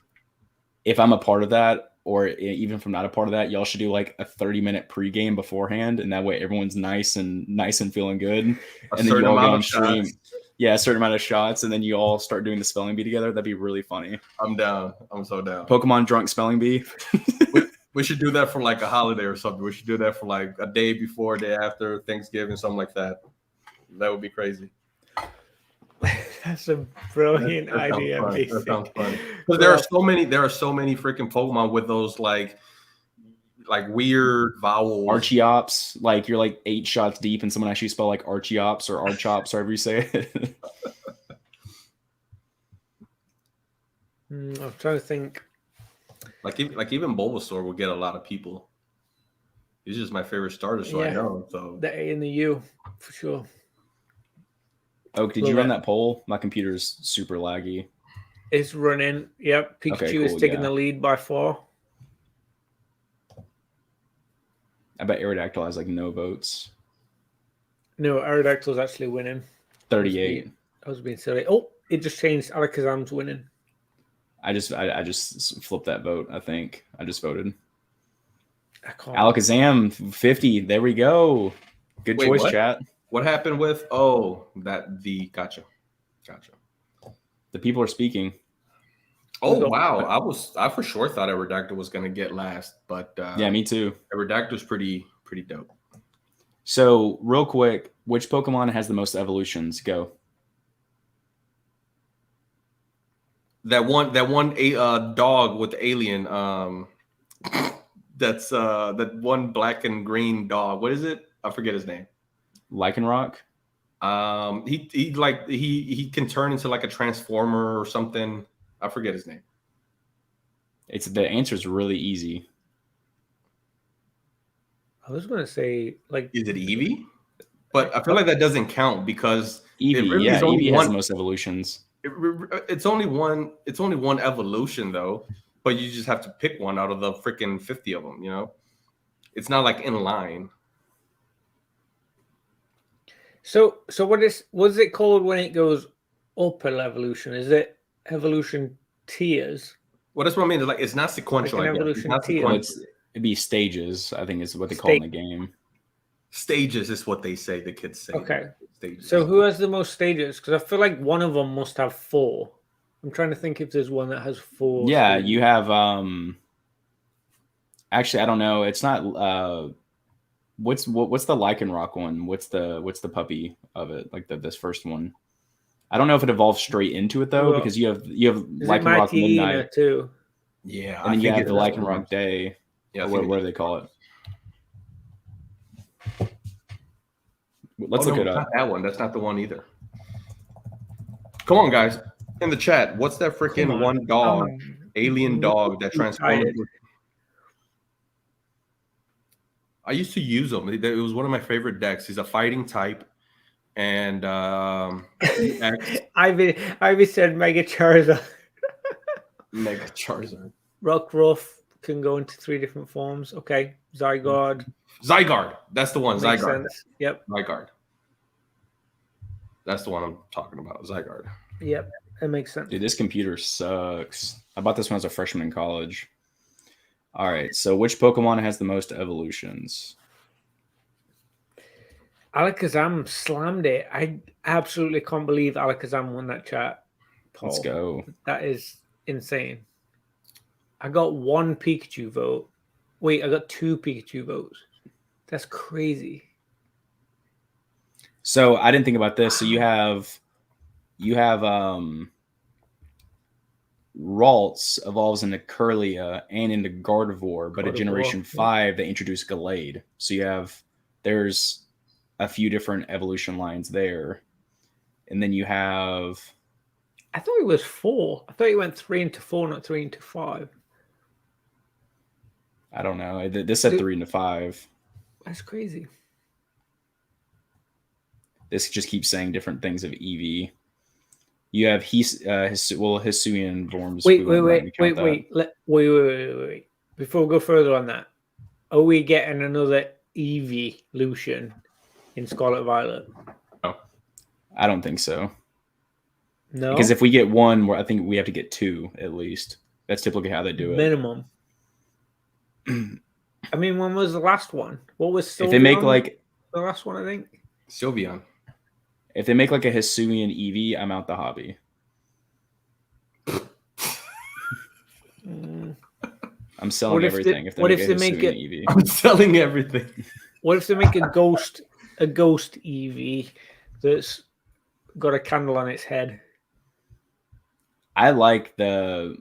S3: if I'm a part of that, or even if I'm not a part of that, y'all should do like a 30-minute pregame beforehand, and that way everyone's nice and feeling good.
S2: A
S3: And then you
S2: certain
S3: all go
S2: amount
S3: on
S2: of
S3: stream.
S2: shots.
S3: Yeah, a certain amount of shots, and then you all start doing the spelling bee together. That'd be really funny.
S2: I'm down. I'm so down.
S3: Pokemon drunk spelling bee.
S2: We should do that for like a holiday or something. We should do that for like a day before, day after Thanksgiving, something like that. That would be crazy.
S1: That's a brilliant
S2: That sounds
S1: idea.
S2: fun.
S1: Basic.
S2: That sounds fun. Because there are so many freaking Pokemon with those like weird vowels.
S3: Archeops, like you're like 8 shots deep, and someone actually spell like Archeops or Archops, however you say it.
S1: I'm trying to think.
S2: Like even Bulbasaur will get a lot of people. He's just my favorite starter, so I know. So
S1: the A and the U for sure.
S3: Oak, did you run that poll? My computer's super laggy.
S1: It's running. Yep, Pikachu is taking the lead by 4.
S3: I bet Aerodactyl has like no votes.
S1: No, Aerodactyl's actually winning.
S3: 38.
S1: I was being silly. Oh, it just changed. Alakazam's winning.
S3: I just flipped that vote. I think I just voted.
S2: Alakazam
S3: 50. There we go. Good choice,
S2: what?
S3: Chat.
S2: What happened with gotcha.
S3: The people are speaking.
S2: Oh wow. I for sure thought Aerodactyl was gonna get last, but
S3: yeah, me too.
S2: Aerodactyl's pretty dope.
S3: So real quick, which Pokemon has the most evolutions? Go.
S2: That one dog with the alien. That's that one black and green dog. What is it? I forget his name.
S3: Lycanroc.
S2: He can turn into like a transformer or something. I forget his name.
S3: The answer is really easy.
S1: I was gonna say
S2: is it Eevee? But I feel like that doesn't count because
S3: Eevee,
S2: really
S3: Eevee has the most evolutions.
S2: It's only one evolution though, but you just have to pick one out of the freaking 50 of them, you know? It's not like in line.
S1: So what's it called when it goes up an evolution? Is it evolution tiers?
S2: Well, that's what I mean. Like it's not sequential.
S1: Like an evolution tier.
S3: It'd be stages, I think is what they call it in the game.
S2: Stages is what they say, the kids say.
S1: Okay.
S2: Stages.
S1: So who has the most stages? Because I feel like one of them must have 4. I'm trying to think if there's one that has 4.
S3: Yeah,
S1: stages.
S3: you have actually I don't know. It's not what's the Lycanroc one? What's the puppy of it? Like this first one. I don't know if it evolves straight into it though, because you have Lycanroc Midnight
S1: too.
S2: Yeah,
S3: and then you have the Lycanroc Day. Yeah, what do they call it? Let's look it up.
S2: Not that one. That's not the one either. Come on, guys. In the chat, what's that freaking one dog, alien dog that transformed? I used to use him. It was one of my favorite decks. He's a fighting type. And
S1: Ivy said Mega Charizard.
S2: Mega Charizard.
S1: Rockruff can go into 3 different forms. Okay. Zygarde.
S2: That's the one.
S1: Makes
S2: Zygarde.
S1: sense. Yep.
S2: Zygarde. That's the one I'm talking about. Zygarde.
S1: Yep. It makes sense.
S3: Dude, this computer sucks. I bought this when I was a freshman in college. All right. So which Pokemon has the most evolutions?
S1: Alakazam slammed it. I absolutely can't believe Alakazam won that chat. Paul.
S3: Let's go.
S1: That is insane. I got 1 Pikachu vote. Wait, I got 2 Pikachu votes. That's crazy.
S3: So I didn't think about this. So you have Ralts evolves into Kirlia and into Gardevoir, but at Generation 5 they introduced Gallade. So there's a few different evolution lines there. And then you have
S1: I thought it was 4. I thought you went 3 into 4, not 3 into 5.
S3: I don't know. This said 3 into 5.
S1: That's crazy.
S3: This just keeps saying different things of Eevee. You have Hisuian forms.
S1: Wait. Before we go further on that, are we getting another evolution in Scarlet Violet?
S3: I don't think so.
S1: No,
S3: Because if we get one, I think we have to get two at least. That's typically how they do it.
S1: minimum. I mean, when was the last one? What was
S3: If they make
S1: Sylveon
S3: like
S1: the last one? I think.
S2: Sylveon.
S3: if they make like a Hisuian Eevee, I'm out the hobby. I'm selling everything. If they make a Hisuian Eevee,
S2: I'm selling everything.
S1: What if they make a ghost Eevee that's got a candle on its head?
S3: I like the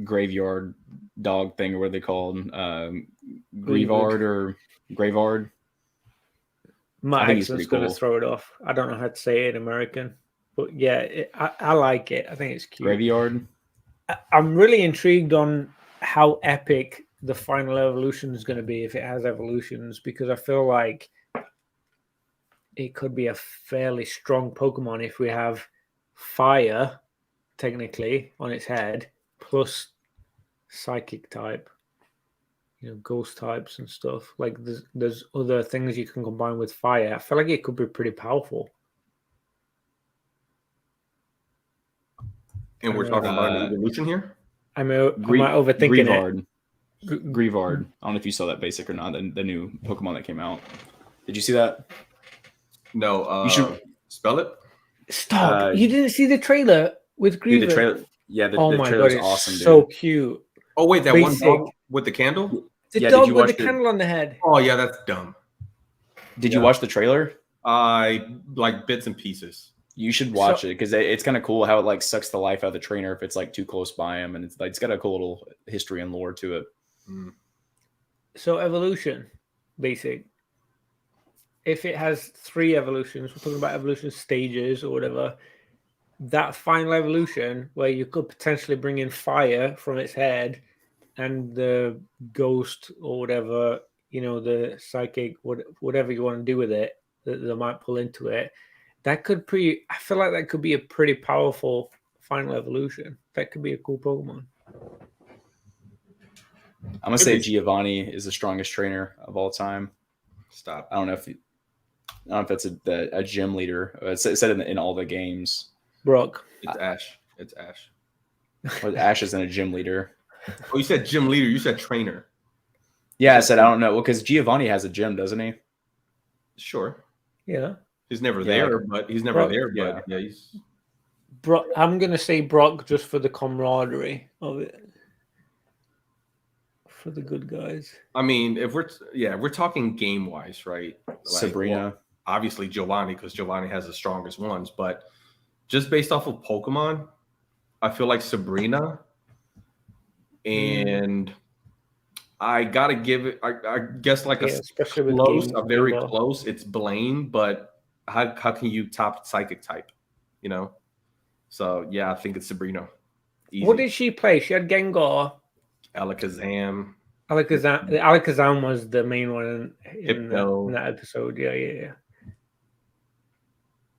S3: graveyard dog thing, or what are they called? Grievard or Graveyard.
S1: My
S3: think he's
S1: accent's
S3: pretty
S1: going to
S3: cool.
S1: throw it off. I don't know how to say it in American, but yeah, I like it. I think it's cute.
S3: Graveyard.
S1: I'm really intrigued on how epic the final evolution is going to be if it has evolutions, because I feel like it could be a fairly strong Pokemon if we have fire, technically, on its head, plus psychic type, ghost types and stuff. Like there's other things you can combine with fire. I feel like it could be pretty powerful.
S2: And we're talking about an evolution here?
S1: Am I overthinking
S3: Grievard. Grievard. I don't know if you saw that basic or not, the new Pokemon that came out. Did you see that?
S2: No.
S3: You should
S2: spell it.
S1: Stop. You didn't see the trailer with Griever?
S3: Dude, the trailer. Yeah, the
S1: my
S3: trailer's
S1: God, it's
S3: awesome, dude.
S1: so cute.
S2: Oh, wait, that
S1: Basic.
S2: one dog with the candle?
S1: The
S3: Yeah,
S1: dog
S3: did you
S1: with
S3: watch
S1: the candle on the head.
S2: Oh, yeah, that's dumb.
S3: Did you watch the trailer?
S2: I like bits and pieces.
S3: You should watch it because it's kind of cool how it like sucks the life out of the trainer if it's like too close by him, and it's got a cool little history and lore to it.
S1: So evolution, basic. If it has 3 evolutions, we're talking about evolution stages or whatever. That final evolution where you could potentially bring in fire from its head and the ghost or whatever, the psychic, whatever you want to do with it, that they might pull into it. I feel like that could be a pretty powerful final evolution. That could be a cool Pokemon.
S3: I'm gonna say Giovanni is the strongest trainer of all time.
S2: Stop.
S3: I don't know if that's a gym leader. It said in all the games.
S1: Brock.
S2: It's Ash. It's Ash.
S3: Well, Ash isn't a gym leader.
S2: Oh, you said gym leader. You said trainer.
S3: Yeah, I said I don't know. Well, because Giovanni has a gym, doesn't he?
S2: Sure.
S1: Yeah.
S2: He's never there, but he's never there.
S3: Yeah.
S2: But yeah, he's.
S1: Brock. I'm gonna say Brock just for the camaraderie of it. For the good guys.
S2: I mean, if we're talking game wise, right? Like,
S3: Sabrina.
S2: well, obviously Giovanni, because Giovanni has the strongest ones, but just based off of Pokemon, I feel like Sabrina, and I gotta give it. I guess like
S1: especially
S2: close, a very close. It's Blaine, but how can you top Psychic type? So yeah, I think it's Sabrina. Easy.
S1: What did she play? She had Gengar.
S2: Alakazam.
S1: Alakazam was the main one in that episode. Yeah.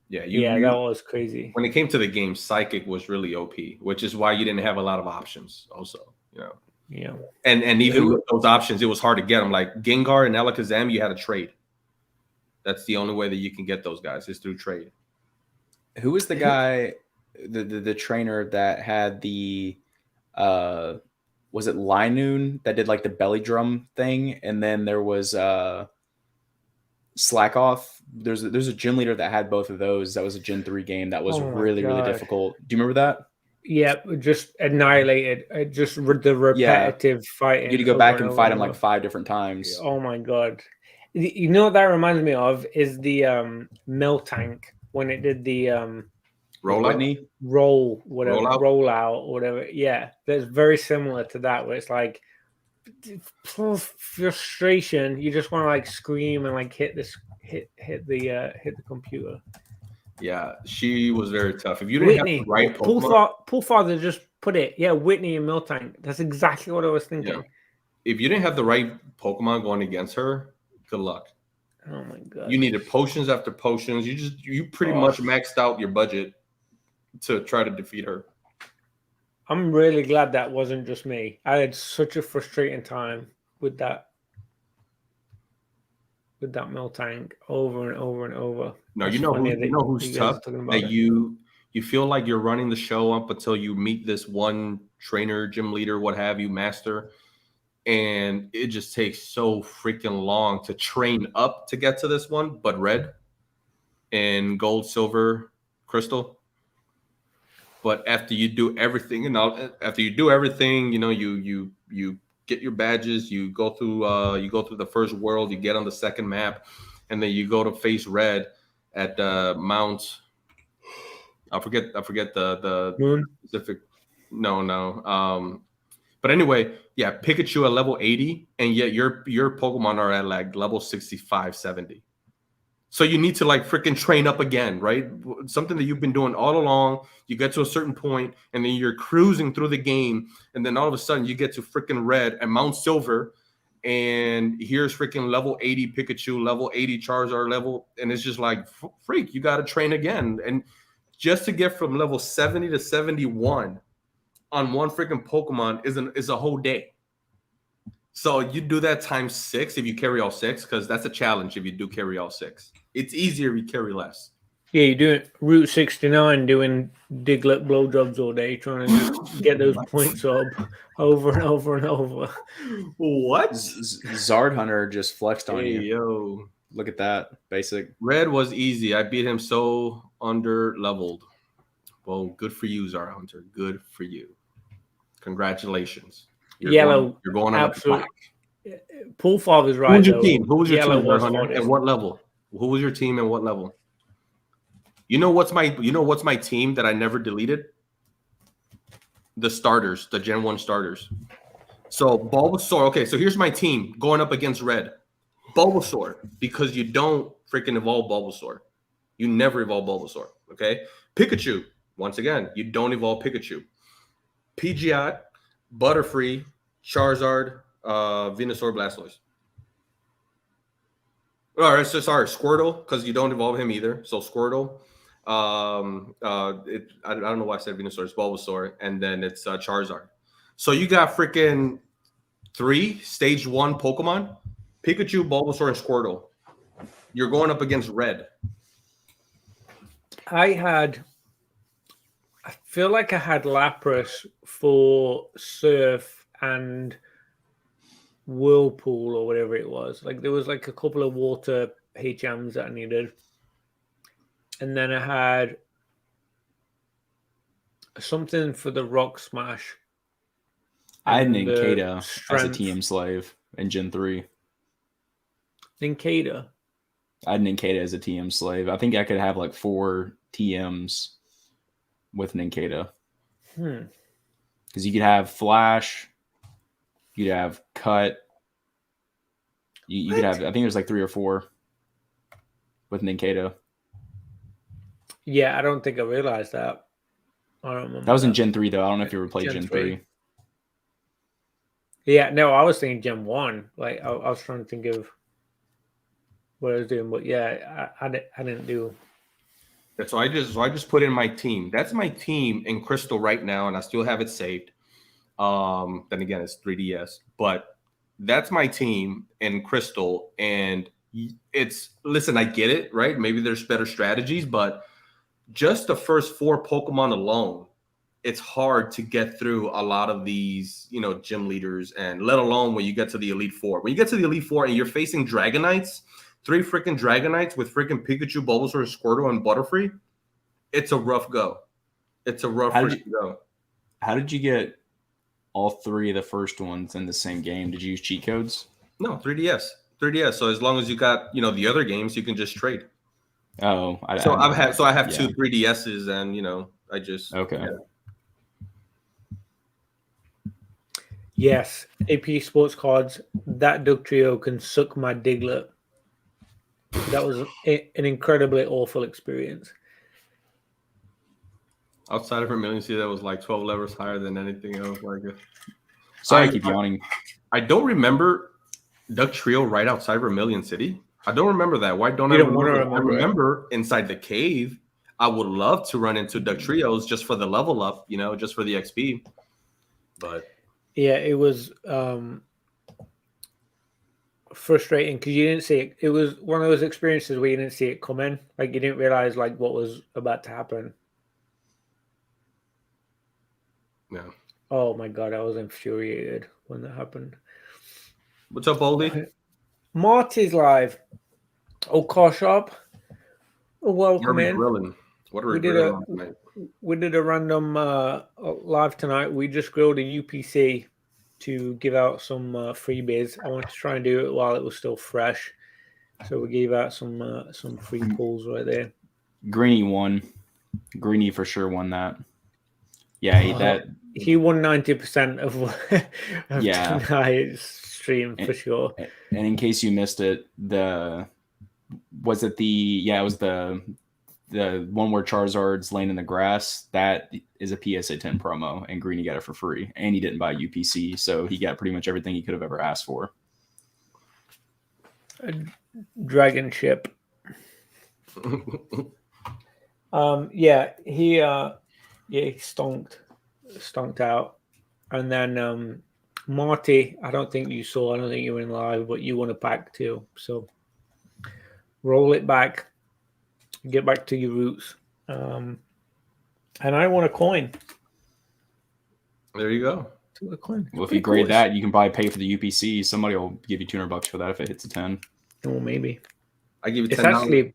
S2: Yeah,
S1: that was crazy.
S2: When it came to the game, Psychic was really OP, which is why you didn't have a lot of options. Also,
S1: Yeah.
S2: And even with those options, it was hard to get them. Like Gengar and Alakazam, you had to trade. That's the only way that you can get those guys is through trade.
S3: Who was the guy, the trainer that had the was it Linoon that did like the belly drum thing, and then there was Slackoff. There's a gym leader that had both of those. That was a Gen 3 game that was really difficult. Do you remember that?
S1: Yeah, just annihilated. Just the repetitive fighting.
S3: You had to go back and fight him like 5 different times.
S1: Oh my God. You know what that reminds me of is the Miltank when it did the
S2: rollout,
S1: whatever. Yeah, that's very similar to that, where it's like frustration. You just want to like scream and like hit the computer.
S2: Yeah, she was very tough. If you didn't
S1: Whitney,
S2: have the right Pokemon,
S1: Poolfather just put it. Yeah, Whitney and Miltank. That's exactly what I was thinking.
S2: Yeah. If you didn't have the right Pokemon going against her, good luck.
S1: Oh my God.
S2: You needed potions after potions. You pretty much maxed out your budget to try to defeat her.
S1: I'm really glad that wasn't just me. I had such a frustrating time with that. with that Miltank over and over and over.
S2: No,
S1: That's
S2: you know
S1: funny
S2: who,
S1: that
S2: you know who's
S1: you guys are
S2: tough
S1: talking about
S2: that
S1: it.
S2: you feel like you're running the show up until you meet this one trainer, gym leader, what have you, master, and it just takes so freaking long to train up to get to this one. But red and gold, silver, crystal. But after you do everything, after you do everything, you get your badges, you go through the first world, you get on the second map, and then you go to face red at Mount. I forget the
S1: Moon.
S2: specific. No. But anyway, yeah, Pikachu at level 80, and yet your Pokemon are at like level 65, 70. So you need to like freaking train up again, right? Something that you've been doing all along. You get to a certain point, and then you're cruising through the game, and then all of a sudden you get to freaking red and Mount Silver, and here's freaking level 80 Pikachu, level 80 Charizard level, and it's just like freak, you got to train again, and just to get from level 70 to 71 on one freaking Pokemon is a whole day. So you do that times 6 if you carry all 6, because that's a challenge if you do carry all 6. It's easier if you carry less.
S1: Yeah, you're doing Route 69, doing Diglett blowjobs all day, trying to just get those points up over and over and over.
S2: What?
S3: Zard Hunter just flexed on you.
S2: Yo.
S3: Look at that. Basic.
S2: Red was easy. I beat him so under leveled. Well, good for you, Zard Hunter. Good for you. Congratulations.
S1: Yellow.
S2: You're going on
S1: absolute. Paul Father's right.
S2: Who was your team? Who was your
S1: Yellow
S2: team, Zard Hunter? And what level? Who was your team and what level? You know what's my team that I never deleted? The starters, the Gen 1 starters. So Bulbasaur. Okay, so here's my team going up against red. Bulbasaur, because you don't freaking evolve Bulbasaur. You never evolve Bulbasaur. Okay? Pikachu. Once again, you don't evolve Pikachu. Pidgeot, Butterfree, Charizard, Venusaur, Blastoise. All right, so sorry, Squirtle, because you don't evolve him either. So Squirtle. I don't know why I said Venusaur. It's Bulbasaur, and then it's Charizard. So you got freaking 3 stage 1 Pokemon: Pikachu, Bulbasaur, and Squirtle. You're going up against red.
S1: I feel like I had Lapras for Surf and Whirlpool or whatever it was. Like there was like a couple of water HMs that I needed. And then I had something for the Rock Smash.
S3: I had Nincada as a TM slave in Gen 3.
S1: Nincada?
S3: I had Nincada as a TM slave. I think I could have like 4 TMs with Nincada. Because you could have Flash, you'd have Cut. You could have, I think there's like 3 or 4 with Nincada.
S1: Yeah, I don't think I realized that. I don't remember.
S3: That was in Gen 3, though. I don't know if you ever played Gen 3.
S1: Yeah, no, I was thinking Gen 1. Like, I was trying to think of what I was doing. But yeah, I didn't do.
S2: So I just put in my team. That's my team in Crystal right now, and I still have it saved. Then again, it's 3DS. But that's my team in Crystal. And listen, I get it, right? Maybe there's better strategies, but just the first 4 Pokemon alone, it's hard to get through a lot of these, gym leaders, and let alone when you get to the Elite Four. When you get to the Elite Four and you're facing Dragonites, 3 freaking Dragonites with freaking Pikachu, Bulbasaur, Squirtle, and Butterfree, it's a rough go. It's a rough go.
S3: How did you get all 3 of the first ones in the same game? Did you use cheat codes?
S2: No, 3DS. 3DS. So as long as you got, the other games, you can just trade.
S3: Oh,
S2: I have 2 3DSs, and I just
S3: okay.
S2: Yeah.
S1: Yes, AP Sports Cards. That Dugtrio can suck my Diglett. That was an incredibly awful experience.
S2: Outside of Vermilion City, that was like 12 levels higher than anything else.
S3: Sorry, I keep yawning.
S2: I don't remember Dugtrio right outside Vermilion City. I don't remember that. Why don't I
S1: remember?
S2: I remember inside the cave. I would love to run into Dugtrios just for the level up, just for the XP. But
S1: yeah, it was frustrating because you didn't see it. It was one of those experiences where you didn't see it coming. Like you didn't realize like what was about to happen.
S2: Yeah.
S1: Oh my god, I was infuriated when that happened.
S2: What's up, Oldie?
S1: Marty's live. Oh, car shop. Welcome in.
S2: Grilling. What are
S1: We
S2: we
S1: did
S2: grilling on tonight?
S1: We did a random live tonight. We just grilled a UPC to give out some freebies. I wanted to try and do it while it was still fresh, so we gave out some free pulls right there.
S3: Greeny won. Greeny for sure won that. Yeah,
S1: he won 90% of
S3: Yeah.
S1: tonight's stream for sure.
S3: And in case you missed it, it was the one where Charizard's laying in the grass. That is a PSA 10 promo, and Greeny got it for free, and he didn't buy UPC, so he got pretty much everything he could have ever asked for.
S1: A dragon ship. He stonked out, and then Marty, I don't think you were in live, but you won a pack too. So roll it back, get back to your roots. And I won a coin.
S2: There you go.
S1: A coin.
S3: Well, if you grade that, you can probably pay for the UPC. Somebody will give you $200 for that if it hits a 10.
S1: Well, maybe.
S2: I give you $10.
S1: It's actually,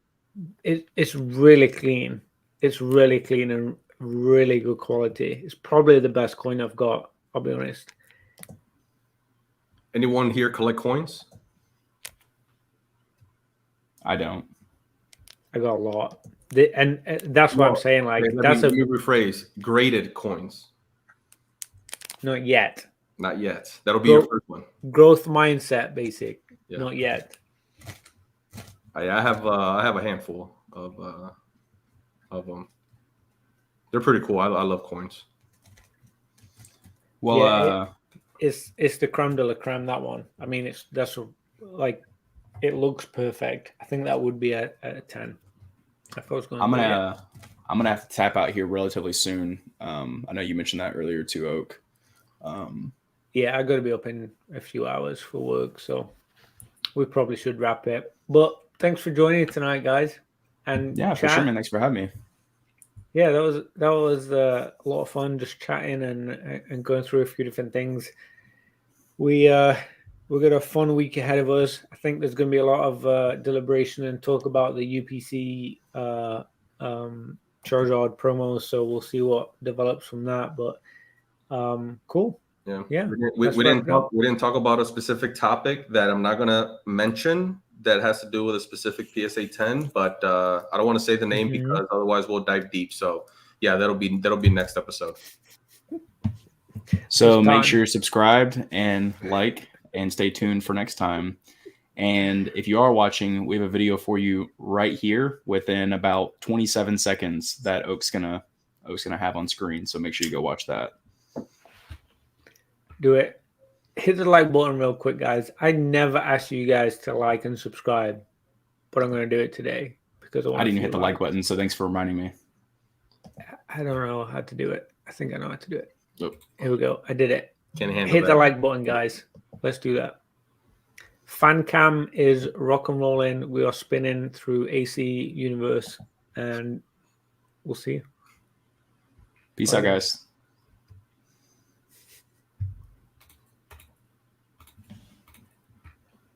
S1: it's really clean. It's really clean and really good quality. It's probably the best coin I've got. I'll be honest.
S2: Anyone here collect coins?
S3: I don't.
S1: I got a lot. And that's what I'm saying. Like,
S2: let me rephrase. Graded coins.
S1: Not yet.
S2: Not yet. That'll be your first one.
S1: Growth mindset, basic.
S2: Yeah.
S1: Not yet.
S2: I have a handful of them. They're pretty cool. I love coins.
S3: Well,
S1: yeah, it's the creme de la creme. That one. I mean, it looks perfect. I think that would be a 10. If I was going.
S3: I'm gonna have to tap out here relatively soon. I know you mentioned that earlier too, Oak.
S1: Yeah, I got to be up in a few hours for work, so we probably should wrap it. But thanks for joining tonight, guys. And
S3: yeah, for sure, man. Thanks for having me.
S1: Yeah, that was a lot of fun, just chatting and going through a few different things. We've got a fun week ahead of us. I think there's going to be a lot of deliberation and talk about the UPC Charizard promos. So we'll see what develops from that. But cool.
S2: Yeah. We didn't talk about a specific topic that I'm not going to mention that has to do with a specific PSA 10, but I don't want to say the name because otherwise we'll dive deep. So yeah, that'll be next episode.
S3: So make sure you're subscribed and like and stay tuned for next time. And if you are watching, we have a video for you right here within about 27 seconds that Oak's gonna have on screen. So make sure you go watch that.
S1: Do it. Hit the like button real quick, guys. I never asked you guys to like and subscribe, but I'm going to do it today because I
S3: didn't hit the like button, so thanks for reminding me.
S1: I don't know how to do it. I think I know how to do it.
S2: Nope.
S1: Here we go. I did it.
S2: Can't handle
S1: Hit
S2: that.
S1: the like button, guys. Let's do that. Fan cam is rock and rolling. We are spinning through AC Universe, and we'll see you.
S3: Peace out, guys.